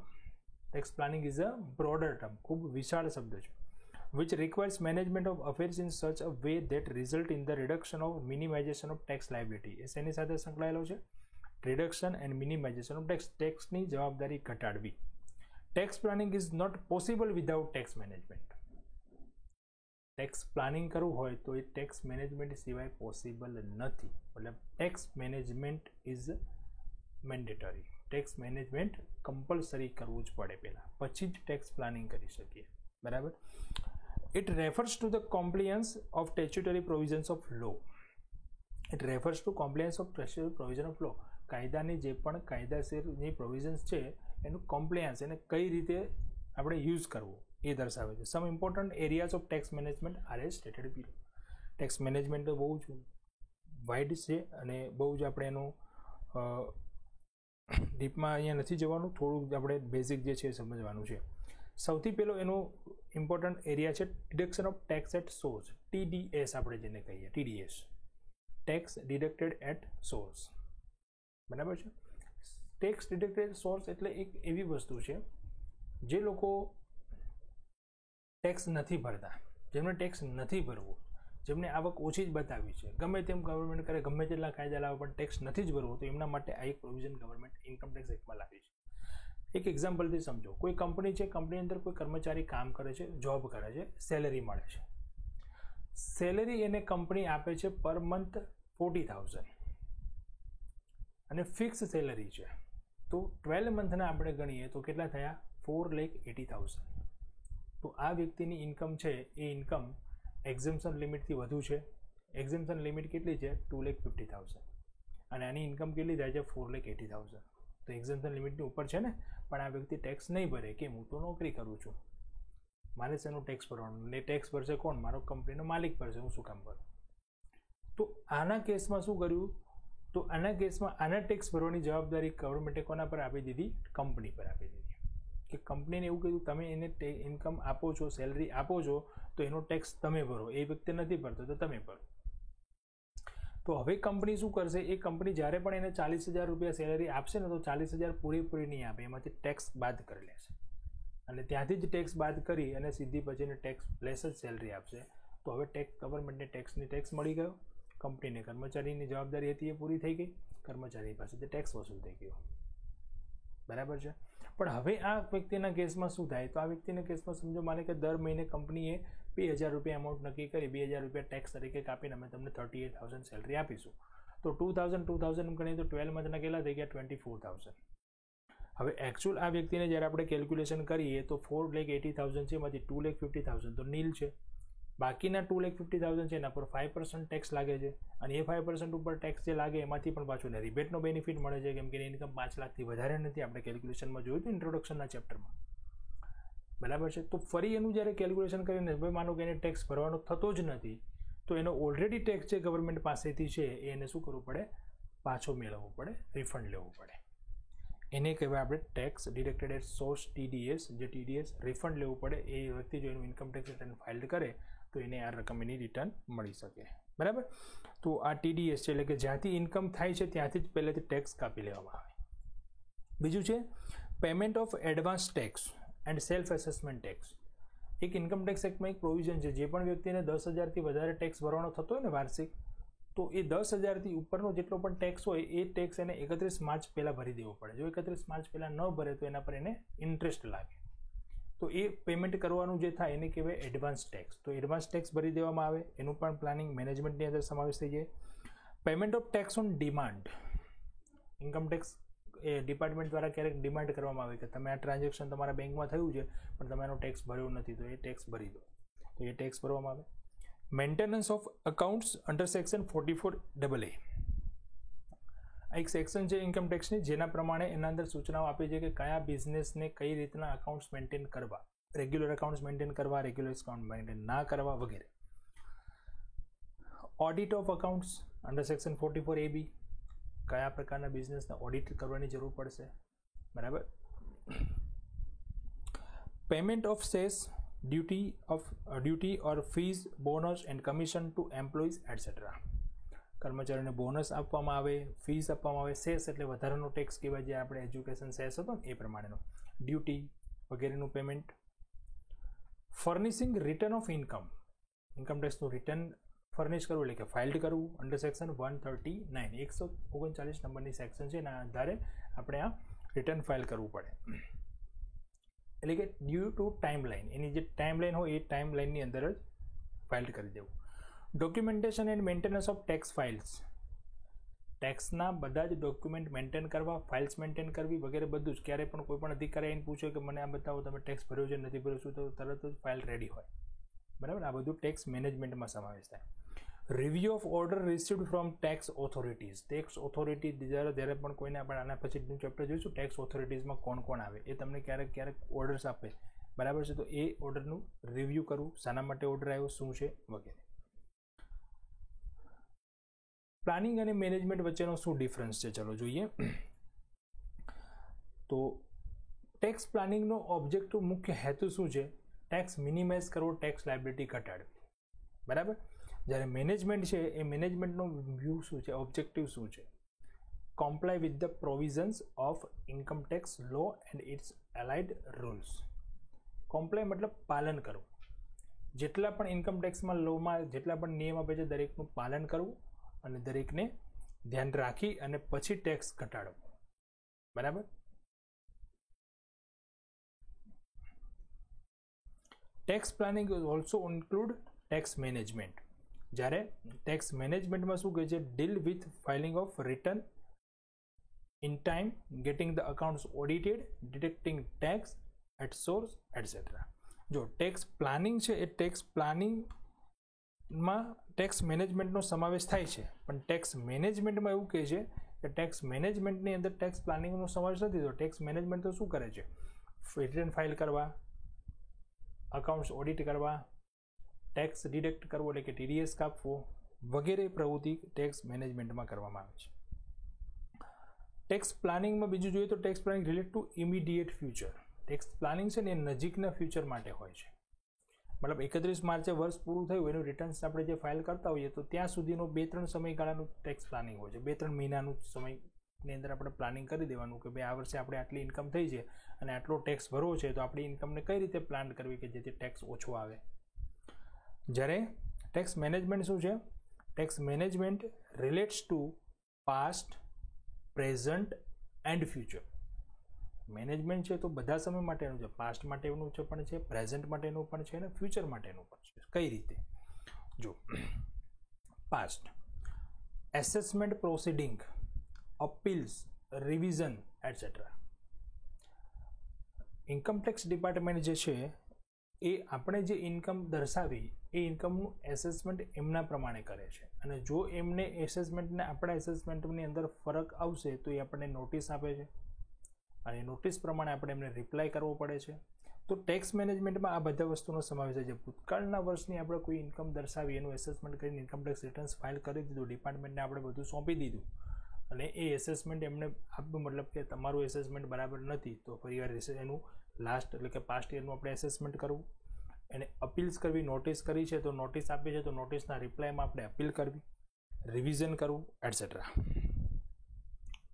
Tax planning is a broader term, ખૂબ વિશાળ શબ્દ છે. which requires management of affairs in such a way that result in the reduction of minimization of tax liability. એ શેની સાથે સંકળાયેલો છે? Reduction and minimisation of tax. ટેક્સની જવાબદારી ઘટાડવી. Tax planning is not possible without tax management. Tax planning કરવું હોય તો એ ટેક્સ મેનેજમેન્ટ સિવાય પોસિબલ નથી. મતલબ tax management is mandatory. Tax management compulsory કરવું જ પડે પહેલાં, પછી જ ટેક્સ પ્લાનિંગ કરી શકીએ. બરાબર. It refers to the compliance of statutory provisions of law. It refers to compliance of statutory provision of law. કાયદાની જે પણ કાયદાસરની પ્રોવિઝન્સ છે એનું કોમ્પ્લાયન્સ, એને કઈ રીતે આપણે યુઝ કરવું એ દર્શાવે છે. Some important areas of tax management are as stated below. Tax management તો બહુ જ વાઇડ છે અને બહુ જ આપણે એનું ડીપમાં અહીંયા નથી જવાનું, થોડુંક આપણે બેઝિક જે છે એ સમજવાનું છે. સૌથી પહેલો એનો ઇમ્પોર્ટન્ટ એરિયા છે deduction of tax at source, TDS આપણે જેને કહીએ, TDS, tax deducted at source. બરાબર છે. ટેક્સ ડિડક્ટેડ સોર્સ એટલે એક એવી વસ્તુ છે જે લોકો ટેક્સ નથી ભરતા, જેમને ટેક્સ નથી ભરવો, જેમને આવક ઓછી જ બતાવી છે, ગમે તેમ ગવર્મેન્ટ કરે, ગમે તેટલા કાયદા લાવે પણ ટેક્સ નથી જ ભરવો, તો એમના માટે આ એક પ્રોવિઝન ગવર્મેન્ટ ઇન્કમ ટેક્સ એક્ટમાં લાવી છે. એક એક્ઝામ્પલથી સમજો. કોઈ કંપની છે, કંપની અંદર કોઈ કર્મચારી કામ કરે છે, જોબ કરે છે, સેલેરી મળે છે. સેલેરી એને કંપની આપે છે પર મંથ 40,000 અને ફિક્સ સેલરી છે. તો 12 મંથના આપણે ગણીએ તો કેટલા થયા? 4,80,000. તો આ વ્યક્તિની ઇન્કમ છે એ ઇન્કમ એક્ઝમ્પશન લિમિટથી વધુ છે. એક્ઝમ્પશન લિમિટ કેટલી છે? 2,50,000 અને આની ઇન્કમ કેટલી થાય છે? 4,80,000. તો એક્ઝમ્પશન લિમિટની ઉપર છે ને, પણ આ વ્યક્તિ ટેક્સ નહીં ભરે. કેમ? હું તો નોકરી કરું છું, મારે શેનું ટેક્સ ભરવાનું? ને ટેક્સ ભરશે કોણ? મારો કંપનીનો માલિક ભરશે, હું શું કામ ભરું? તો આના કેસમાં શું કર્યું? તો આના કેસમાં આના ટેક્સ ભરવાની જવાબદારી ગવર્મેન્ટે કોના પર આપી દીધી? કંપની પર આપી દીધી. કે કંપનીને એવું કીધું તમે એને ઇન્કમ આપો છો, સેલરી આપો છો, તો એનો ટેક્સ તમે ભરો. એ વ્યક્તિ નથી ભરતો તો તમે ભરો. તો હવે કંપની શું કરશે? એ કંપની જ્યારે પણ એને 40,000 રૂપિયા સેલરી આપશે ને, તો 40,000 પૂરેપૂરી નહીં આપે, એમાંથી ટેક્સ બાદ કરી લેશે અને ત્યાંથી જ ટેક્સ બાદ કરી અને સીધી પછી એને ટેક્સ પ્લેસ જ સેલરી આપશે. તો હવે ગવર્મેન્ટને ટેક્સ મળી ગયો. કંપનીને કર્મચારીની જવાબદારી હતી એ પૂરી થઈ ગઈ. કર્મચારી પાસેથી ટેક્સ વસૂલ થઈ ગયો. બરાબર છે. પણ હવે આ વ્યક્તિના કેસમાં શું થાય? તો આ વ્યક્તિના કેસમાં સમજો માને કે દર મહિને કંપનીએ 2,000 રૂપિયા અમાઉન્ટ નક્કી કરી, 2,000 રૂપિયા ટેક્સ તરીકે કાપીને અમે તમને 38,000 સેલરી આપીશું. તો 2,000 ગણીએ તો 12 મંથના કેટલા થઈ ગયા? 24,000. હવે એકચ્યુઅલ આ વ્યક્તિને જ્યારે આપણે કેલ્ક્યુલેશન કરીએ તો 4,80,000 છે, એમાંથી 2,50,000 તો નીલ છે. બાકીના 2,50,000 છે એના પર 5% ટેક્સ લાગે છે અને એ 5% ઉપર ટેક્સ જે લાગે એમાંથી પણ પાછું એને રિબેટનો બેનિફિટ મળે છે, કેમ કે ઇન્કમ 5 લાખથી વધારે નથી. આપણે કેલ્ક્યુલેશનમાં જોયું હતું ઇન્ટ્રોડક્શનના ચેપ્ટરમાં. બરાબર છે. તો ફરી એનું જ્યારે કેલ્ક્યુલેશન કરીને ભાઈ માનો કે એને ટેક્સ ભરવાનો થતો જ નથી, તો એનો ઓલરેડી ટેક્સ જે ગવર્મેન્ટ પાસેથી છે એ એને શું કરવું પડે? પાછો મેળવવો પડે, રિફંડ લેવું પડે. એને કહેવાય આપણે tax deducted at source, TDS. જે TDS રિફંડ લેવું પડે. એ વ્યક્તિ જો એનું ઇન્કમ ટેક્સ રિટર્ન ફાઇલ કરે તો એને આ રકમ એની રિટર્ન મળી શકે. બરાબર. તો આ TDS છે, એટલે કે જ્યાંથી ઇન્કમ થાય છે ત્યાંથી જ પહેલેથી ટેક્સ કાપી લેવામાં આવે. બીજું છે payment of advance tax and self assessment tax. એક ઇન્કમ ટેક્સ એક્ટમાં એક પ્રોવિઝન છે, જે પણ વ્યક્તિને 10,000થી વધારે ટેક્સ ભરવાનો થતો હોય ને વાર્ષિક, તો એ 10,000થી ઉપરનો જેટલો પણ ટેક્સ હોય એ ટેક્સ એને 31 માર્ચ પહેલાં ભરી દેવો પડે. જો 31 માર્ચ પહેલાં ન ભરે તો એના પર એને ઇન્ટરેસ્ટ લાગે. તો એ પેમેન્ટ કરવાનું જે થાય એને કહેવાય એડવાન્સ ટેક્સ. તો એડવાન્સ ટેક્સ ભરી દેવામાં આવે. એનું પણ પ્લાનિંગ મેનેજમેન્ટની અંદર સમાવેશ થઈ જાય. Payment of tax on demand. Income tax A department દ્વારા ક્યારેક ડિમાન્ડ કરવામાં આવે કે તમે આ ટ્રાન્ઝેક્શન તમારા બેંકમાં થયું છે પણ તમે એનો ટેક્સ ભર્યો નથી, તો એ ટેક્સ ભરી દો. તો એ ટેક્સ ભરવામાં આવે. Maintenance of accounts under section 44AA. આ એક સેક્શન છે ઇન્કમ ટેક્સની, જેના પ્રમાણે એના અંદર સૂચનાઓ આપી છે કે કયા બિઝનેસને કઈ રીતના અકાઉન્ટ્સ મેન્ટેન કરવા, રેગ્યુલર અકાઉન્ટ્સ મેન્ટેન કરવા, રેગ્યુલર અકાઉન્ટ મેન્ટેન ના કરવા વગેરે. Audit of accounts under section 44AB. કયા પ્રકારના બિઝનેસને ઓડિટ કરવાની જરૂર પડશે. બરાબર. Payment of cess, duty or fees, bonus and commission to employees etcetera. કર્મચારીઓને બોનસ આપવામાં આવે, ફીસ આપવામાં આવે. સેસ એટલે વધારાનો ટેક્સ કહેવાય, જે આપણે એજ્યુકેશન સેસ હતો ને એ પ્રમાણેનો. ડ્યુટી વગેરેનું payment. Furnishing return of income. Income ટેક્સનું રિટર્ન ફર્નિશ કરવું એટલે કે ફાઇલ્ડ કરવું અંડર સેક્શન 139. 139 નંબરની સેક્શન છે, એના આધારે આપણે આ રિટર્ન ફાઇલ કરવું પડે. એટલે કે ડ્યુ ટુ ટાઈમલાઈન, એની જે ટાઈમલાઈન હોય એ ટાઈમલાઈનની અંદર જ ફાઇલ કરી દેવું. Documentation and maintenance of tax files. ટેક્સના બધા જ ડોક્યુમેન્ટ મેન્ટેન કરવા, ફાઇલ્સ મેન્ટેન કરવી વગેરે બધું જ. ક્યારે પણ કોઈ પણ અધિકારી એને પૂછે કે મને આ બતાવો તમે ટેક્સ ભર્યો છે નથી ભર્યો છું, તો તરત જ ફાઇલ રેડી હોય. બરાબર. આ બધું ટેક્સ મેનેજમેન્ટમાં સમાવેશ થાય. Review of order received from tax authorities. Tax authority જ્યારે પણ કોઈને આપણે આના પછીનું ચેપ્ટર જોઈશું ટેક્સ ઓથોરિટીઝમાં કોણ કોણ આવે, એ તમને ક્યારેક ઓર્ડર્સ આપે. બરાબર છે. તો એ ઓર્ડરનું રિવ્યૂ કરવું, શાના માટે ઓર્ડર આવ્યો, શું છે વગેરે. પ્લાનિંગ અને મેનેજમેન્ટ વચ્ચેનો શું ડિફરન્સ છે ચલો જોઈએ. તો ટેક્સ પ્લાનિંગનો ઓબ્જેક્ટિવ, મુખ્ય હેતુ શું છે? ટેક્સ મિનિમાઇઝ કરવો, ટેક્સ લાયબિલિટી ઘટાડવી. બરાબર. જ્યારે મેનેજમેન્ટ છે એ મેનેજમેન્ટનો વ્યૂ શું છે, ઓબ્જેક્ટિવ શું છે? Comply with the provisions of income tax law and its allied rules. Comply મતલબ પાલન કરવું. જેટલા પણ ઇન્કમ ટેક્સમાં લોમાં જેટલા પણ નિયમ આપે છે દરેકનું પાલન કરવું અને દરેકને ધ્યાન રાખી અને પછી ટેક્સ ઘટાડવો. બરાબર. Tax planning also include tax management. જ્યારે ટેક્સ મેનેજમેન્ટમાં શું કહે છે? Deal with filing of return in time, getting the accounts audited, deducting tax at source et cetera. જો ટેક્સ પ્લાનિંગ છે એ ટેક્સ પ્લાનિંગમાં ટેક્સ મેનેજમેન્ટનો સમાવેશ થાય છે, પણ ટેક્સ મેનેજમેન્ટમાં એવું કહે છે કે ટેક્સ મેનેજમેન્ટની અંદર ટેક્સ પ્લાનિંગનો સમાવેશ નથી. તો ટેક્સ મેનેજમેન્ટ તો શું કરે છે? રિટર્ન ફાઇલ કરવા, અકાઉન્ટ્સ ઓડિટ કરવા, ટેક્સ ડિડક્ટ કરવો એટલે કે TDS કાપવો વગેરે પ્રવૃત્તિ ટેક્સ મેનેજમેન્ટમાં કરવામાં આવે છે. ટેક્સ પ્લાનિંગમાં બીજું જોઈએ તો tax planning relate to immediate future. Tax planning છે ને એ નજીકના ફ્યુચર માટે હોય છે. મતલબ 31 માર્ચે વર્ષ પૂરું થયું એનું રિટર્ન્સ આપણે જે ફાઇલ કરતા હોઈએ તો ત્યાં સુધીનો 2-3 સમયગાળાનું ટેક્સ પ્લાનિંગ હોય છે. 2-3 મહિનાનું સમયની અંદર આપણે પ્લાનિંગ કરી દેવાનું કે ભાઈ આ વર્ષે આપણે આટલી ઇન્કમ થઈ છે અને આટલો ટેક્સ ભરવો છે, તો આપણી ઇન્કમને કઈ રીતે પ્લાન કરવી કે જેથી ટેક્સ ઓછો આવે. જ્યારે ટેક્સ મેનેજમેન્ટ શું છે? Tax management relates to past, present and future. Management છે તો બધા સમય માટેનું છે, પાસ્ટ માટેનું છે પણ છે, પ્રેઝન્ટ માટેનું પણ છે અને ફ્યુચર માટેનું પણ છે. કઈ રીતે? જો past assessment proceeding, appeals, revision et cetera. Income tax department જે છે એ આપણે જે ઇન્કમ દર્શાવી એ ઇન્કમનું એસેસમેન્ટ એમના પ્રમાણે કરે છે, અને જો એમને એસેસમેન્ટને આપણા એસેસમેન્ટની અંદર ફરક આવશે તો એ આપણને નોટિસ આપે છે, અને નોટિસ પ્રમાણે આપણે એમને રિપ્લાય કરવો પડે છે. તો ટેક્સ મેનેજમેન્ટમાં આ બધા વસ્તુનો સમાવેશ થાય છે. ભૂતકાળના વર્ષની આપણે કોઈ ઇન્કમ દર્શાવી એનું એસેસમેન્ટ કરીને ઇન્કમ ટેક્સ રિટર્ન્સ ફાઇલ કરી દીધું, ડિપાર્ટમેન્ટને આપણે બધું સોંપી દીધું, અને એ એસેસમેન્ટ એમને આપ્યું, મતલબ કે તમારું એસેસમેન્ટ બરાબર નથી તો ફરીવાર એનું લાસ્ટ એટલે કે પાસ્ટ યરનું આપણે એસેસમેન્ટ કરવું, એને અપીલ્સ કરવી, નોટિસ કરી છે તો નોટિસ આપી છે તો નોટિસના રિપ્લાયમાં આપણે અપીલ કરવી, રિવિઝન કરવું એટસેટ્રા.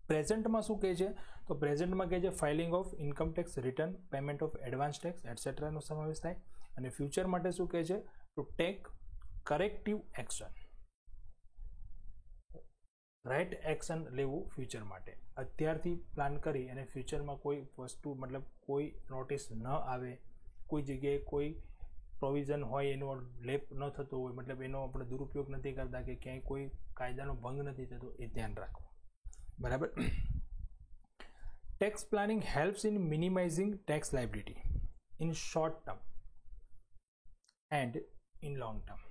પ્રેઝન્ટમાં શું કહે છે? તો પ્રેઝન્ટમાં કહે છે filing of income tax return, payment of advance tax એટસેટ્રાનો સમાવેશ થાય. અને ફ્યુચર માટે શું કહે છે? To take corrective action, right action લેવું ફ્યુચર માટે. અત્યારથી પ્લાન કરી અને ફ્યુચરમાં કોઈ વસ્તુ મતલબ કોઈ નોટિસ ન આવે, કોઈ જગ્યાએ કોઈ પ્રોવિઝન હોય એનો લેપ ન થતો હોય, મતલબ એનો આપણે દુરુપયોગ નથી કરતા કે ક્યાંય કોઈ કાયદાનો ભંગ નથી થતો, એ ધ્યાન રાખવું. બરાબર. Tax planning helps in minimising tax liability in short term and in long term.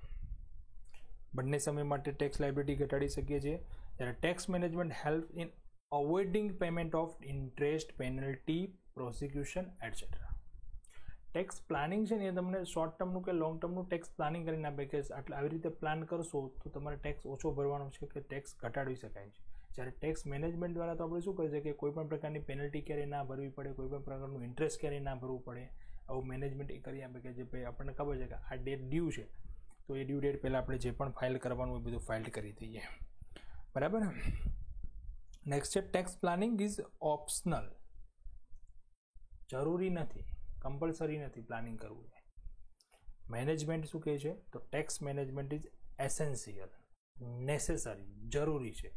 બંને સમય માટે ટેક્સ લાયબિલિટી ઘટાડી શકીએ છીએ. ત્યારે tax management help in avoiding payment of interest, penalty, prosecution et cetera. Tax planning છે ને એ તમને શોર્ટ ટર્મનું કે લોંગ ટર્મનું ટેક્સ પ્લાનિંગ કરીને આપે કે આવી રીતે પ્લાન કરશો તો તમારે ટેક્સ ઓછો ભરવાનો છે કે ટેક્સ ઘટાડી શકાય છે. જ્યારે ટેક્સ મેનેજમેન્ટ દ્વારા તો આપણે શું કરીએ છીએ કે કોઈ પણ પ્રકારની પેનલ્ટી ક્યારેય ના ભરવી પડે, કોઈ પણ પ્રકારનું ઇન્ટરેસ્ટ ક્યારેય ના ભરવું પડે, આવું મેનેજમેન્ટ એ કરી આપે કે જે ભાઈ આપણને ખબર છે કે આ ડેટ ડ્યુ છે તો એ ડ્યુ ડેટ પહેલાં આપણે જે પણ ફાઇલ કરવાનું એ બધું ફાઇલ કરી દઈએ. બરાબર. નેક્સ્ટ છે ટેક્સ પ્લાનિંગ ઇઝ ઓપ્શનલ. જરૂરી નથી, કમ્પલસરી નથી પ્લાનિંગ કરવું. મેનેજમેન્ટ શું કહે છે? તો tax management is essential, necessary, જરૂરી છે.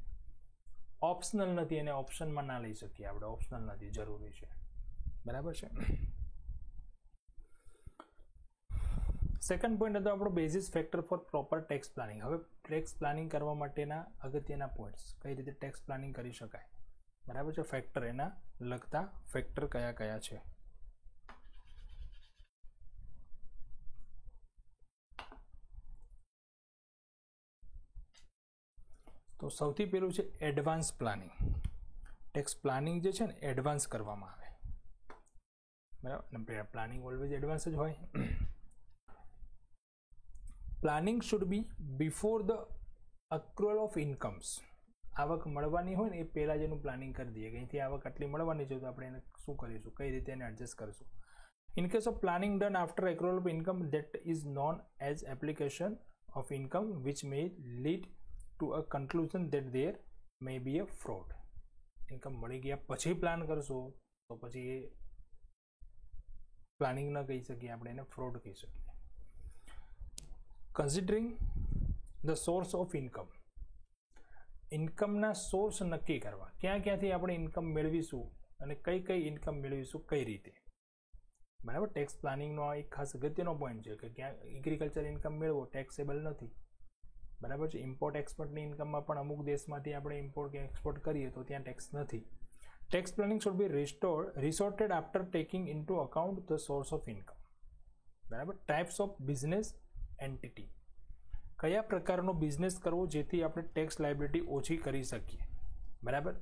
ઓપ્શનલ નથી, એને ઓપ્શનમાં ના લઈ શકીએ આપણે, ઓપ્શનલ નથી, જરૂરી છે. બરાબર છે. સેકન્ડ પોઈન્ટ હતો આપણો basis factor for proper tax planning. હવે ટેક્સ પ્લાનિંગ કરવા માટેના અગત્યના પોઈન્ટ્સ, કઈ રીતે ટેક્સ પ્લાનિંગ કરી શકાય. બરાબર છે. ફેક્ટર, એના લગતા ફેક્ટર કયા કયા છે. તો સૌથી પહેલું છે એડવાન્સ પ્લાનિંગ. ટેક્સ પ્લાનિંગ જે છે ને એડવાન્સ કરવામાં આવે. બરાબર. પ્લાનિંગ ઓલવેઝ એડવાન્સ જ હોય. Planning should be before the accrual of incomes. આવક મળવાની હોય ને એ પહેલાં જ એનું પ્લાનિંગ કરી દઈએ કે અહીંથી આવક આટલી મળવાની છે તો આપણે એને શું કરીશું, કઈ રીતે એને એડજસ્ટ કરીશું. In case of planning done after accrual of income that is known as application of income which may lead to a conclusion that there may be a fraud. Income મળી ગયા પછી પ્લાન કરશો તો પછી એ planning ન કહી શકીએ આપણે, એને ફ્રોડ કહી શકીએ. Considering the source of income. ઇન્કમના સોર્સ નક્કી કરવા, ક્યાં ક્યાંથી આપણે ઇન્કમ મેળવીશું અને કઈ કઈ ઇન્કમ મેળવીશું, કઈ રીતે. બરાબર. ટેક્સ પ્લાનિંગનો એક ખાસ અગત્યનો પોઈન્ટ છે કે ક્યાં એગ્રીકલ્ચર ઇન્કમ મેળવો ટેક્સેબલ નથી. બરાબર છે. ઇમ્પોર્ટ એક્સપોર્ટની ઇન્કમમાં પણ અમુક દેશમાંથી આપણે ઇમ્પોર્ટ કે એક્સપોર્ટ કરીએ તો ત્યાં ટેક્સ નથી. Tax planning should be resorted after taking into account the source of income. બરાબર. ટાઈપ્સ ઓફ બિઝનેસ એન્ટિટી, કયા પ્રકારનો બિઝનેસ કરવો જેથી આપણે ટેક્સ લાયબિલિટી ઓછી કરી શકીએ. બરાબર.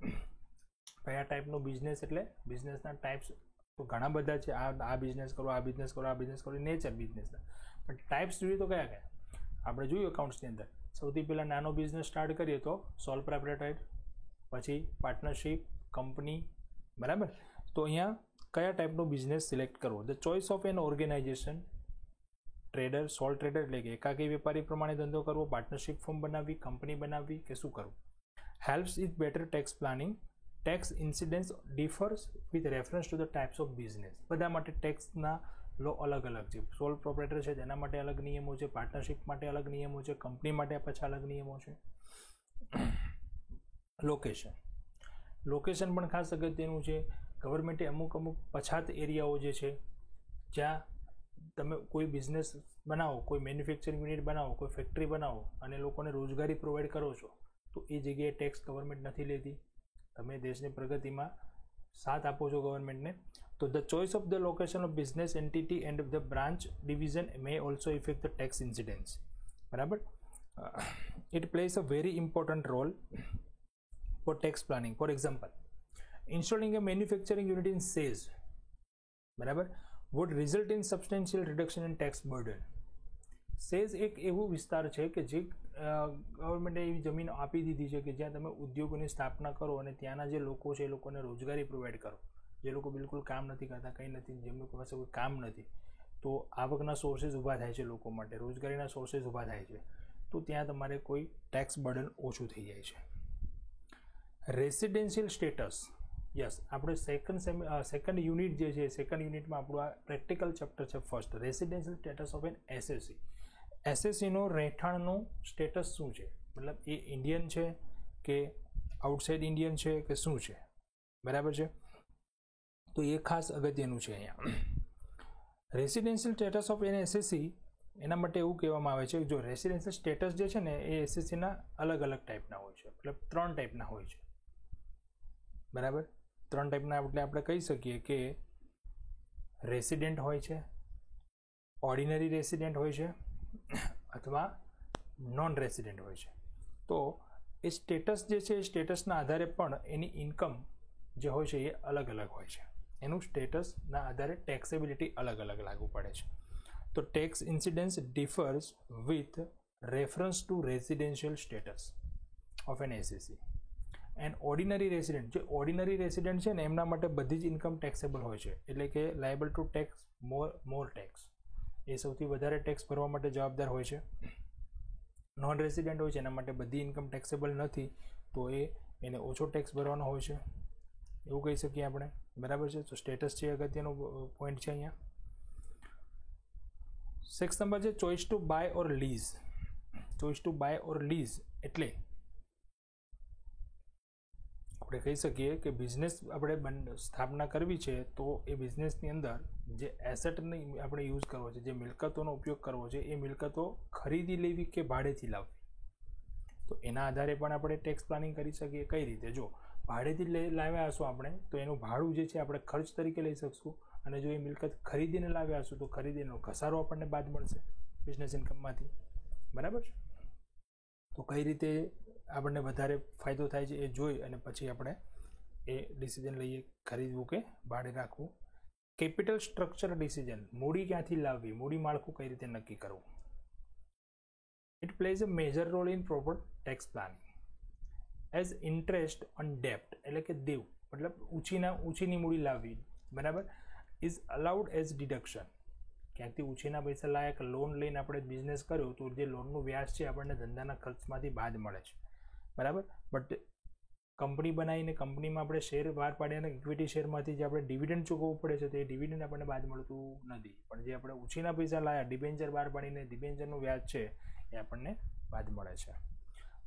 કયા ટાઈપનો બિઝનેસ, એટલે બિઝનેસના ટાઈપ્સ તો ઘણા બધા છે. આ બિઝનેસ કરો, આ બિઝનેસ કરો, આ બિઝનેસ કરો, નેચર બિઝનેસના. પણ ટાઈપ્સ જોઈએ તો કયા કયા આપણે જોયું એકાઉન્ટ્સની અંદર. સૌથી પહેલાં નાનો બિઝનેસ સ્ટાર્ટ કરીએ તો સોલ પ્રોપ્રાઇટર, પછી પાર્ટનરશિપ, કંપની. બરાબર. તો અહીંયા કયા ટાઈપનો બિઝનેસ સિલેક્ટ કરવો. The choice of an organization, trader, sole trader એટલે કે એકાકી વેપારી પ્રમાણે ધંધો કરવો, પાર્ટનરશિપ ફોર્મ બનાવવી, કંપની બનાવવી કે શું કરવું. Helps is better tax planning. Tax incidence differs with reference to the types of business. બધા માટે ટેક્સના લો અલગ અલગ છે. સોલ પ્રોપ્રાઇટર છે તેના માટે અલગ નિયમો છે, પાર્ટનરશિપ માટે અલગ નિયમો છે, કંપની માટે પાછા અલગ નિયમો છે. લોકેશન, લોકેશન પણ ખાસ અગત્યનું છે. ગવર્મેન્ટે અમુક પછાત એરિયાઓ જે છે જ્યાં તમે કોઈ બિઝનેસ બનાવો, કોઈ મેન્યુફેક્ચરિંગ યુનિટ બનાવો, કોઈ ફેક્ટરી બનાવો અને લોકોને રોજગારી પ્રોવાઈડ કરો છો, તો એ જગ્યાએ ટેક્સ ગવર્મેન્ટ નથી લેતી. તમે દેશની પ્રગતિમાં સાથ આપો છો ગવર્મેન્ટને. તો the choice of the location of business entity and the branch division may also effect the tax incidence. બરાબર. It plays a very important role for tax planning. For example, installing a manufacturing unit in SEZ, બરાબર, would result in substantial reduction in tax burden. SEZ એક એવું વિસ્તાર છે કે જે ગવર્મેન્ટે એવી જમીન આપી દીધી છે કે જ્યાં તમે ઉદ્યોગોની સ્થાપના કરો અને ત્યાંના જે લોકો છે એ લોકોને રોજગારી પ્રોવાઈડ કરો. જે લોકો બિલકુલ કામ નથી કરતા, કંઈ નથી, જેમની પાસે કોઈ કામ નથી, તો આવકના સોર્सेस ઊભા થાય છે લોકો માટે, રોજગારીના સોર્सेस ઊભા થાય છે, તો ત્યાં તમારે કોઈ ટેક્સ બર્ડન ઓછું થઈ જાય છે. રેસિડેન્શિયલ સ્ટેટસ, યસ, આપણે સેકન્ડ યુનિટ જે છે, સેકન્ડ યુનિટમાં આપણું આ પ્રેક્ટિકલ ચેપ્ટર છે. First, residential status of an assessee. એસએસસીનો રહેઠાણનું સ્ટેટસ શું છે, મતલબ એ ઇન્ડિયન છે કે આઉટસાઇડ ઇન્ડિયન છે કે શું છે. બરાબર છે. તો એ ખાસ અગત્યનું છે અહીંયા. Residential status of an assessee, એના માટે એવું કહેવામાં આવે છે કે જો રેસિડેન્શિયલ સ્ટેટસ જે છે ને એ એસએસસીના અલગ અલગ ટાઈપના હોય છે, મતલબ 3 ટાઈપના હોય છે. બરાબર. 3 ટાઈપના એટલે આપણે કહી શકીએ કે રેસિડેન્ટ હોય છે, ઓર્ડિનરી રેસિડેન્ટ હોય છે અથવા નોન રેસિડેન્ટ હોય છે. તો એ સ્ટેટસ જે છે એ સ્ટેટસના આધારે પણ એની ઇન્કમ જે હોય છે એ અલગ અલગ હોય છે. એનું સ્ટેટસના આધારે ટેક્સેબિલિટી અલગ અલગ લાગુ પડે છે. તો tax incidence differs with reference to residential status of an assessee. And ordinary resident, જે ઓર્ડિનરી રેસિડેન્ટ છે ને એમના માટે બધી જ ઇન્કમ ટેક્સેબલ હોય છે, એટલે કે લાયબલ ટુ ટેક્સ મોર ટેક્સ. એ સૌથી વધારે ટેક્સ ભરવા માટે જવાબદાર હોય છે. નોન રેસિડેન્ટ હોય છે એના માટે બધી ઇન્કમ ટેક્સેબલ નથી, તો એને ઓછો ટેક્સ ભરવાનો હોય છે, એવું કહી શકીએ આપણે. બરાબર છે. તો સ્ટેટસ છે અગત્યનો પોઈન્ટ છે અહીંયા. 6 નંબર છે choice to buy or lease. Choice to buy or lease એટલે આપણે કહી શકીએ કે બિઝનેસ આપણે સ્થાપના કરવી છે, તો એ બિઝનેસની અંદર જે એસેટની આપણે યુઝ કરવો છે, જે મિલકતોનો ઉપયોગ કરવો છે, એ મિલકતો ખરીદી લેવી કે ભાડેથી લાવવી, તો એના આધારે પણ આપણે ટેક્સ પ્લાનિંગ કરી શકીએ. કઈ રીતે? જો ભાડેથી લાવ્યા હશું આપણે, તો એનું ભાડું જે છે આપણે ખર્ચ તરીકે લઈ શકશું, અને જો એ મિલકત ખરીદીને લાવ્યા હશું તો ખરીદીનો ઘસારો આપણને બાદ મળશે બિઝનેસ ઇન્કમમાંથી. બરાબર છે. તો કઈ રીતે આપણને વધારે ફાયદો થાય છે એ જોઈ અને પછી આપણે એ ડિસિઝન લઈએ, ખરીદવું કે ભાડે રાખવું. કેપિટલ સ્ટ્રક્ચર ડિસિઝન, મૂડી ક્યાંથી લાવવી, મૂડી માળખું કઈ રીતે નક્કી કરવું. It plays a major role in proper tax planning. As interest on ડેપ્ટ, એટલે કે દેવ, મતલબ ઊંચીની મૂડી લાવવી. બરાબર. Is allowed as deduction. ક્યાંકથી ઊંચીના પૈસા લાયક લોન લઈને આપણે બિઝનેસ કર્યો તો જે લોનનું વ્યાજ છે આપણને ધંધાના ખર્ચમાંથી બાદ મળે છે. બરાબર. બટ કંપની બનાવીને કંપનીમાં આપણે શેર બહાર પાડીએ અને ઇક્વિટી શેરમાંથી જે આપણે ડિવિડન્ડ ચૂકવવું પડે છે, તો એ ડિવિડન્ડ આપણને બાદ મળતું નથી. પણ જે આપણે ઊંચીના પૈસા લાયા, ડિબેન્ચર બહાર પાડીને ડિબેન્ચરનું વ્યાજ છે એ આપણને બાદ મળે છે.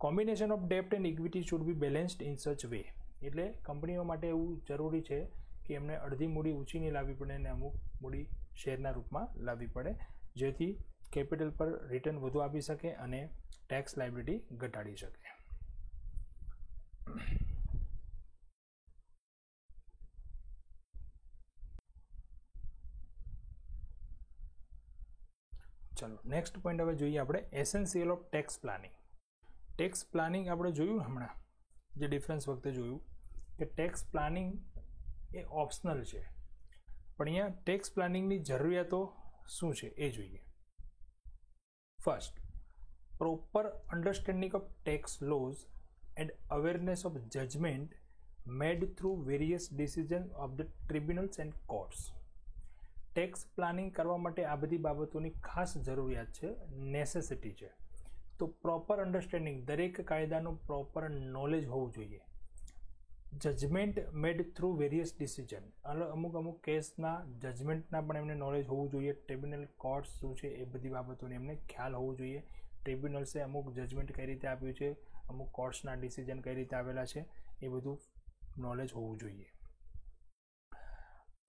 કોમ્બિનેશન ઓફ ડેપ્ટ and equity should be balanced in such way. એટલે કંપનીઓ માટે એવું જરૂરી છે કે એમને અડધી મૂડી ઊંચીની લાવવી પડે અને અમુક મૂડી શેરના રૂપમાં લાવવી પડે, જેથી કેપિટલ પર રિટર્ન વધુ આપી શકે અને ટેક્સ લાયબિલિટી ઘટાડી શકે. ચલો નેક્સ્ટ પોઈન્ટ હવે જોઈએ આપણે essential of tax planning. Tax planning આપણે જોયું હમણાં જે ડિફરન્સ વખતે જોયું કે ટેક્સ પ્લાનિંગ એ ઓપ્શનલ છે, પણ અહીંયા ટેક્સ પ્લાનિંગની જરૂરિયાતો શું છે એ જોઈએ. First, proper understanding of tax laws and awareness of judgement made through various decision of the tribunals and courts. Tax planning કરવા માટે આ બધી બાબતોની ખાસ જરૂરિયાત છે, નેસેસિટી છે. તો પ્રોપર અન્ડરસ્ટેન્ડિંગ, દરેક કાયદાનું પ્રોપર નોલેજ હોવું જોઈએ. Judgement made through various decision, અમુક કેસના જજમેન્ટના પણ એમને નોલેજ હોવું જોઈએ. ટ્રિબ્યુનલ કોર્ટ્સ શું છે એ બધી બાબતોને એમને ખ્યાલ હોવો જોઈએ. ટ્રિબ્યુનલ્સે અમુક જજમેન્ટ કઈ રીતે આપ્યું છે, અમુક કોર્ટ્સના ડિસિઝન કઈ રીતે આવેલા છે એ બધું નોલેજ હોવું જોઈએ.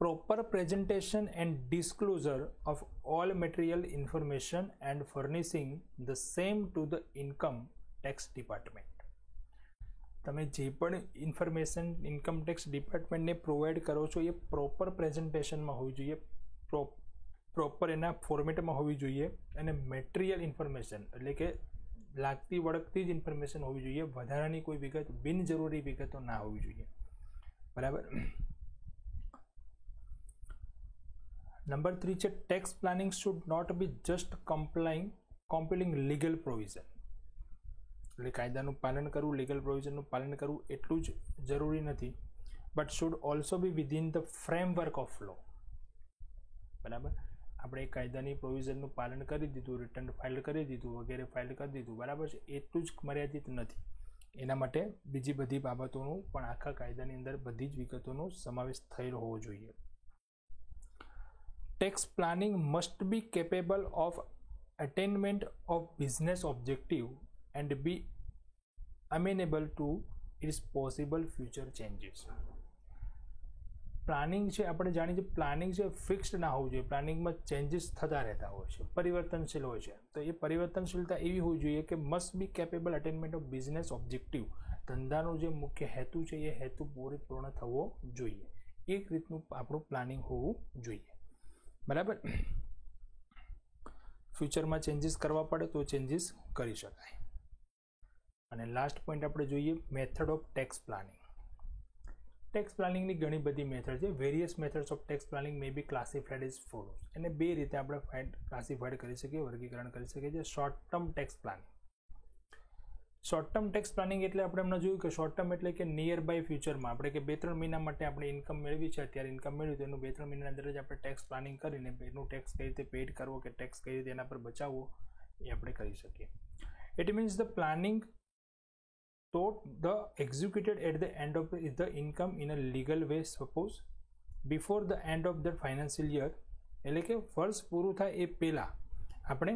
Proper presentation and disclosure of all material information and furnishing the same to the income tax department. તમે જે પણ ઇન્ફોર્મેશન ઇન્કમ ટેક્સ ડિપાર્ટમેન્ટને પ્રોવાઈડ કરો છો એ પ્રોપર પ્રેઝન્ટેશનમાં હોવી જોઈએ, પ્રોપર એના ફોર્મેટમાં હોવી જોઈએ, અને મેટેરિયલ ઇન્ફોર્મેશન એટલે કે લાગતી વળગતી જ ઇન્ફોર્મેશન હોવી જોઈએ. વધારાની કોઈ વિગત, બિનજરૂરી વિગતો ના હોવી જોઈએ. બરાબર. નંબર 3 છે tax planning should not be just complying legal provision. એટલે કાયદાનું પાલન કરવું, લીગલ પ્રોવિઝનનું પાલન કરવું એટલું જ જરૂરી નથી, but should also be within the framework of law. બરાબર. આપણે કાયદાની પ્રોવિઝનનું પાલન કરી દીધું, રિટર્ન ફાઇલ કરી દીધું, વગેરે ફાઇલ કરી દીધું, બરાબર છે, એટલું જ મર્યાદિત નથી. એના માટે બીજી બધી બાબતોનું પણ આખા કાયદાની અંદર બધી જ વિગતોનો સમાવેશ થયેલો હોવો જોઈએ. Tax planning must be capable of attainment of business objective and be amenable to its possible future changes. Planning છે, આપણે જાણીએ છીએ પ્લાનિંગ છે ફિક્સ્ડ ના હોવું જોઈએ. પ્લાનિંગમાં ચેન્જીસ થતા રહેતા હોય છે, પરિવર્તનશીલ હોય છે. તો એ પરિવર્તનશીલતા એવી હોવી જોઈએ કે must be capable attainment of business objective. ધંધાનો જે મુખ્ય હેતુ છે એ હેતુ પૂર્ણ થવો જોઈએ. એક રીતનું આપણું પ્લાનિંગ હોવું જોઈએ. બરાબર. ફ્યુચરમાં ચેન્જીસ કરવા પડે તો ચેન્જીસ કરી શકાય. અને લાસ્ટ પોઈન્ટ આપણે જોઈએ method of tax planning. Tax પ્લાનિંગની ઘણી બધી મેથડ છે. Various methods of tax planning may be classified as follows. એને બે રીતે આપણે ક્લાસિફાઈડ કરી શકીએ, વર્ગીકરણ કરી શકીએ છીએ. Short term tax planning. Short term tax planning એટલે આપણે એમને જોયું કે શોર્ટ ટર્મ એટલે કે નિયર બાય ફ્યુચરમાં આપણે કે 2-3 મહિના માટે આપણે ઇન્કમ મેળવી છે, અત્યારે ઇન્કમ મેળવી તો એનું 2-3 મહિનાના અંદર જ આપણે ટેક્સ પ્લાનિંગ કરીને એનું ટેક્સ કઈ રીતે પેડ કરવો કે ટેક્સ કઈ રીતે એના પર બચાવવો એ આપણે કરી શકીએ. It means the planning taught the executed at the end of the income in a legal way, suppose before the end of the financial year. એટલે કે વર્ષ પૂરું થાય એ પહેલાં આપણે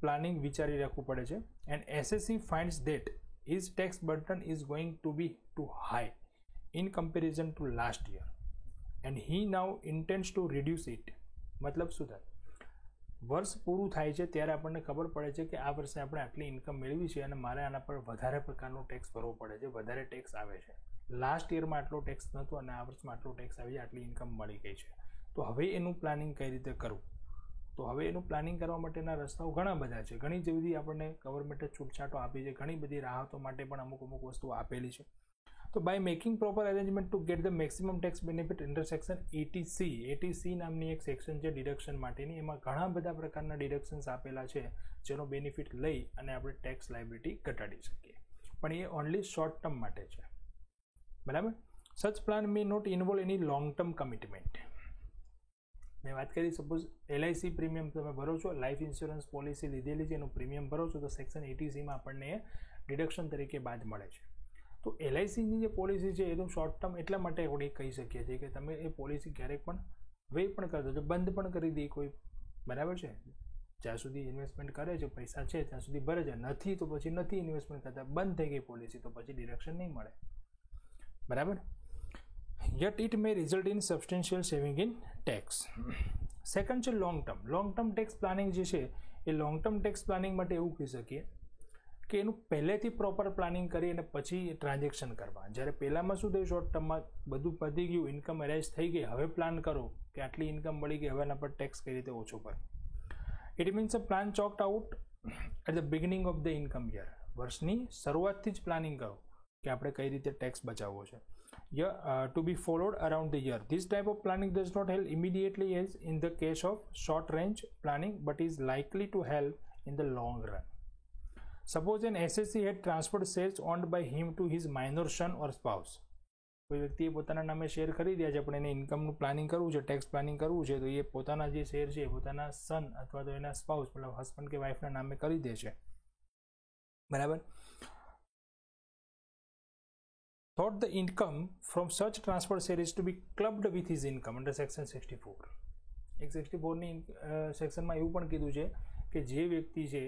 પ્લાનિંગ વિચારી રાખવું પડે છે. And SSC ફાઇન્ડ્સ that his tax burden is going to be too high in comparison to last year and he now intends to reduce it. મતલબ શું થાય? વર્ષ પૂરું થાય છે ત્યારે આપણને ખબર પડે છે કે આ વર્ષે આપણે આટલી ઇન્કમ મેળવી છે અને મારે આના પર વધારે પ્રકારનો ટેક્સ ભરવો પડે છે, વધારે ટેક્સ આવે છે. લાસ્ટ યરમાં આટલો ટેક્સ નહોતો અને આ વર્ષમાં આટલો ટેક્સ આવી છે, આટલી ઇન્કમ મળી ગઈ છે. તો હવે એનું પ્લાનિંગ કઈ રીતે કરવું? તો હવે એનું પ્લાનિંગ કરવા માટેના રસ્તાઓ ઘણા બધા છે. ઘણી જ બધી આપણને ગવર્મેન્ટે છૂટછાટો આપી છે, ઘણી બધી રાહતો માટે પણ અમુક વસ્તુઓ આપેલી છે. તો by making proper arrangement to get the maximum tax benefit under section 80C નામની એક સેક્શન છે ડિડક્શન માટેની. એમાં ઘણા બધા પ્રકારના ડિડક્શન્સ આપેલા છે જેનો બેનિફિટ લઈ અને આપણે ટેક્સ લાયબિલિટી ઘટાડી શકીએ. પણ એ ઓનલી શોર્ટ ટર્મ માટે છે. બરાબર. Such plan may not involve any long term commitment. મેં વાત કરી, સપોઝ LIC પ્રીમિયમ તમે ભરો છો, લાઈફ ઇન્સ્યોરન્સ પોલિસી લીધેલી છે, એનું પ્રીમિયમ ભરો છો તો સેક્શન 80Cમાં આપણને ડિડક્શન તરીકે બાદ મળે છે. તો LICની જે પોલિસી છે એ તો શોર્ટ ટર્મ એટલા માટે આપણે કહી શકીએ છીએ કે તમે એ પોલિસી ક્યારેક પણ વે પણ કરી દો, બંધ પણ કરી દે કોઈ. બરાબર છે. જ્યાં સુધી ઇન્વેસ્ટમેન્ટ કરે છે, પૈસા છે ત્યાં સુધી ભરે છે, નથી તો પછી નથી ઇન્વેસ્ટમેન્ટ કરતા, બંધ થઈ ગઈ પોલિસી તો પછી ડિડક્શન નહીં મળે. બરાબર. Yet it may result in substantial saving in tax. Second છે long term. Long term tax planning જે છે એ લોંગ ટર્મ ટેક્સ પ્લાનિંગ માટે એવું કહી શકીએ કે એનું પહેલેથી પ્રોપર પ્લાનિંગ કરી અને પછી ટ્રાન્ઝેક્શન કરવા. જ્યારે પહેલામાં શું થયું, શોર્ટ ટર્મમાં બધું પતી ગયું, ઇન્કમ અરાઇઝ થઈ ગઈ, હવે પ્લાન કરો કે આટલી ઇન્કમ મળી ગઈ, હવે એના પર ટેક્સ કઈ રીતે ઓછો કરે. It means a plan chalked out at the beginning of the income year. વર્ષની શરૂઆતથી જ પ્લાનિંગ કરો કે આપણે કઈ રીતે ટેક્સ બચાવવો છે. To be followed around the year. This type of planning does not help immediately as in the case of short range planning, but is likely to help in the long run. Suppose an SSC had transferred shares owned by him to his minor son or spouse. કોઈ વ્યક્તિએ પોતાના નામે share ખરીદ્યા છે પણ એને ઇન્કમનું planning કરવું છે, ટેક્સ પ્લાનિંગ કરવું છે, તો એ પોતાના જે શેર છે પોતાના સન અથવા તો એના સ્પાઉસ મતલબ હસબન્ડ કે વાઇફના નામે કરી દે છે. બરાબર. Thought the income from such transfer share is to be clubbed with his income under section 64. 64ની સેક્શનમાં એવું પણ કીધું છે કે જે વ્યક્તિ છે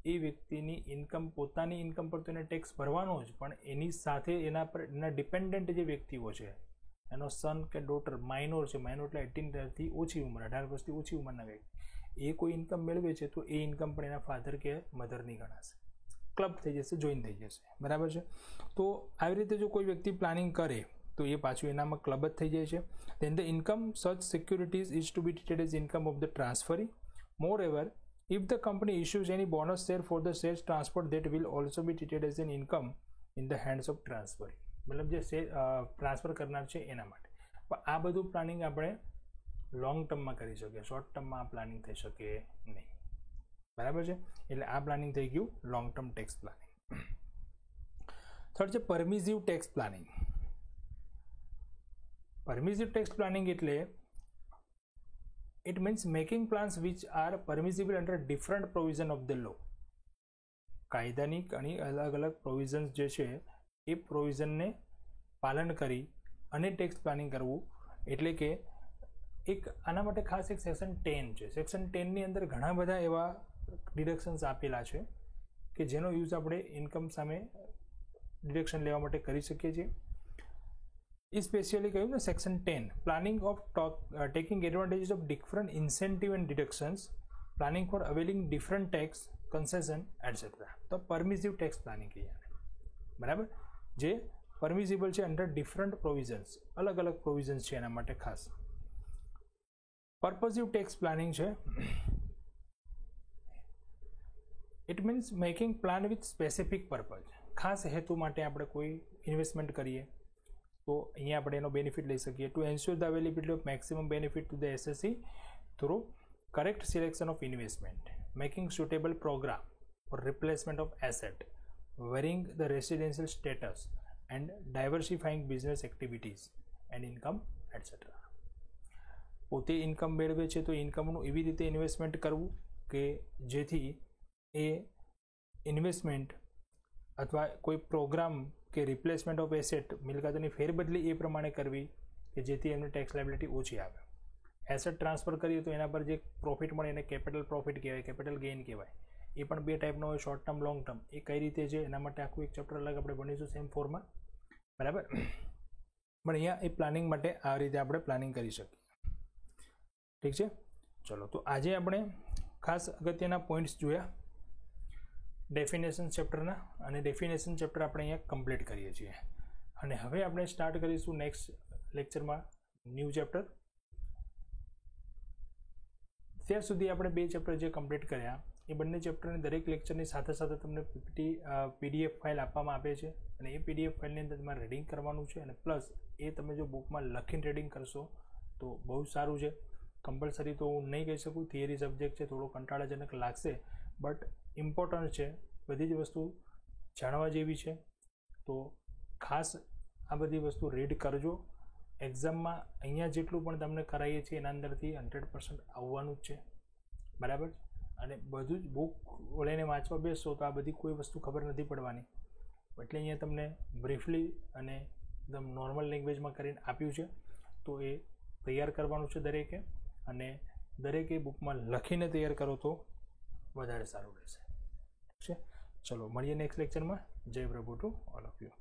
એ વ્યક્તિની ઇન્કમ પોતાની ઇન્કમ પર તો એને ટેક્સ ભરવાનો જ, પણ એની સાથે એના પર એના ડિપેન્ડન્ટ જે વ્યક્તિઓ છે, એનો સન કે ડોટર, માઇનોર છે, માઇનોર એટલે 18થી ઓછી ઉંમર, 18 વર્ષથી ઓછી ઉંમરના વ્યક્તિ, એ કોઈ ઇન્કમ મેળવે છે તો એ ઇન્કમ પણ એના ફાધર કે મધરની ગણાશે, ક્લબ થઈ જશે, જોઈન થઈ જશે. બરાબર છે. તો આવી રીતે જો કોઈ વ્યક્તિ પ્લાનિંગ કરે તો એ પાછું એનામાં ક્લબ જ થઈ જાય છે. Then the income such securities is to be treated as income of the transferee. Moreover, if the company issues any bonus share for the shares transferred, that will also be treated as an income in the hands of transferee. મતલબ જે share transfer કરનાર છે એના માટે. પણ આ બધું planning આપણે લોંગ ટર્મમાં કરી શકીએ, શોર્ટ ટર્મમાં આ પ્લાનિંગ થઈ શકે નહીં. બરાબર છે. એટલે આ પ્લાનિંગ થઈ ગયું long term tax planning. Third છે પરમિસિવ ટેક્સ પ્લાનિંગ. પરમિસિવ ટેક્સ પ્લાનિંગ એટલે it means making plans which are permissible under different provision of the law. કાયદાની ઘણી અલગ અલગ પ્રોવિઝન્સ જે છે એ પ્રોવિઝનને પાલન કરી અને ટેક્સ પ્લાનિંગ કરવું. એટલે કે એક આના માટે ખાસ એક સેક્શન 10 છે. સેક્શન 10ની અંદર ઘણા બધા એવા ડિડક્શન્સ આપેલા છે કે જેનો યુઝ આપણે ઇન્કમ સામે ડિડક્શન લેવા માટે કરી શકીએ છીએ. એ સ્પેશિયલી કહ્યું ને section 10 planning of taking advantages of different incentive and deductions, planning for availing different tax concession etcetera. તો પરમિસિવ ટેક્સ પ્લાનિંગ કહીએ. બરાબર. જે પરમિસિબલ છે અંડર ડિફરન્ટ પ્રોવિઝન્સ, અલગ અલગ પ્રોવિઝન્સ છે એના માટે ખાસ. પર્પઝિવ ટેક્સ પ્લાનિંગ છે. It means making plan with specific purpose. ખાસ હેતુ માટે આપણે કોઈ ઇન્વેસ્ટમેન્ટ કરીએ તો અહીંયા આપણે એનો બેનિફિટ લઈ શકીએ. To ensure the availability of maximum benefit to the assessee through correct selection of investment, making suitable programme for replacement of asset, varying the residential status and diversifying business activities and income etcetera. પોતે income મેળવે છે તો ઇન્કમનું એવી રીતે investment કરવું કે જેથી એ investment અથવા કોઈ પ્રોગ્રામ કે રિપ્લેસમેન્ટ ઓફ એસેટ, મિલકતની ફેરબદલી એ પ્રમાણે કરવી કે જેથી એમને ટેક્સ લાયબિલિટી ઓછી આવે. એસેટ ટ્રાન્સફર કરીએ તો એના પર જે પ્રોફિટ મળે એને કેપિટલ પ્રોફિટ કહેવાય, કેપિટલ ગેઇન કહેવાય. એ પણ બે ટાઈપનો હોય, શોર્ટ ટર્મ, લોંગ ટર્મ. એ કઈ રીતે છે એના માટે આખું એક ચેપ્ટર અલગ આપણે ભણીશું સેમ 4માં. બરાબર. પણ અહીંયા એ પ્લાનિંગ માટે આ રીતે આપણે પ્લાનિંગ કરી શકીએ. ઠીક છે. ચલો, તો આજે આપણે ખાસ અગત્યના પોઈન્ટ્સ જોયા ડેફિનેશન ચેપ્ટરના, અને ડેફિનેશન ચેપ્ટર આપણે અહીંયા કમ્પ્લીટ કરીએ છીએ. અને હવે આપણે સ્ટાર્ટ કરીશું નેક્સ્ટ લેક્ચરમાં ન્યૂ ચેપ્ટર. ત્યાર સુધી આપણે બે ચેપ્ટર જે કમ્પ્લીટ કર્યા એ બંને ચેપ્ટરની દરેક લેક્ચરની સાથે સાથે તમને પીડીએફ ફાઇલ આપવામાં આવે છે, અને એ પીડીએફ ફાઇલની અંદર તમારે રીડિંગ કરવાનું છે. અને પ્લસ એ તમે જો બુકમાં લખીને રીડિંગ કરશો તો બહુ સારું છે. કમ્પલસરી તો હું નહીં કહી શકું, થિયરી સબ્જેક્ટ છે, થોડો કંટાળાજનક લાગશે, બટ ઇમ્પોર્ટન્ટ છે. બધી જ વસ્તુ જાણવા જેવી છે. તો ખાસ આ બધી વસ્તુ રીડ કરજો. એક્ઝામમાં અહીંયા જેટલું પણ તમને કરાવીએ છીએ એના અંદરથી 100% આવવાનું જ છે. બરાબર. અને બધું જ બુક લઈને વાંચવા બેસશો તો આ બધી કોઈ વસ્તુ ખબર નથી પડવાની. એટલે અહીંયા તમને બ્રીફલી અને એકદમ નોર્મલ લેંગ્વેજમાં કરીને આપ્યું છે. તો એ તૈયાર કરવાનું છે દરેકે, અને દરેકે બુકમાં લખીને તૈયાર કરો તો વધારે સારું રહેશે. ઠીક છે. ચલો, મળીએ નેક્સ્ટ લેક્ચરમાં. જય પ્રભુ ટુ ઓલ ઓફ યુ.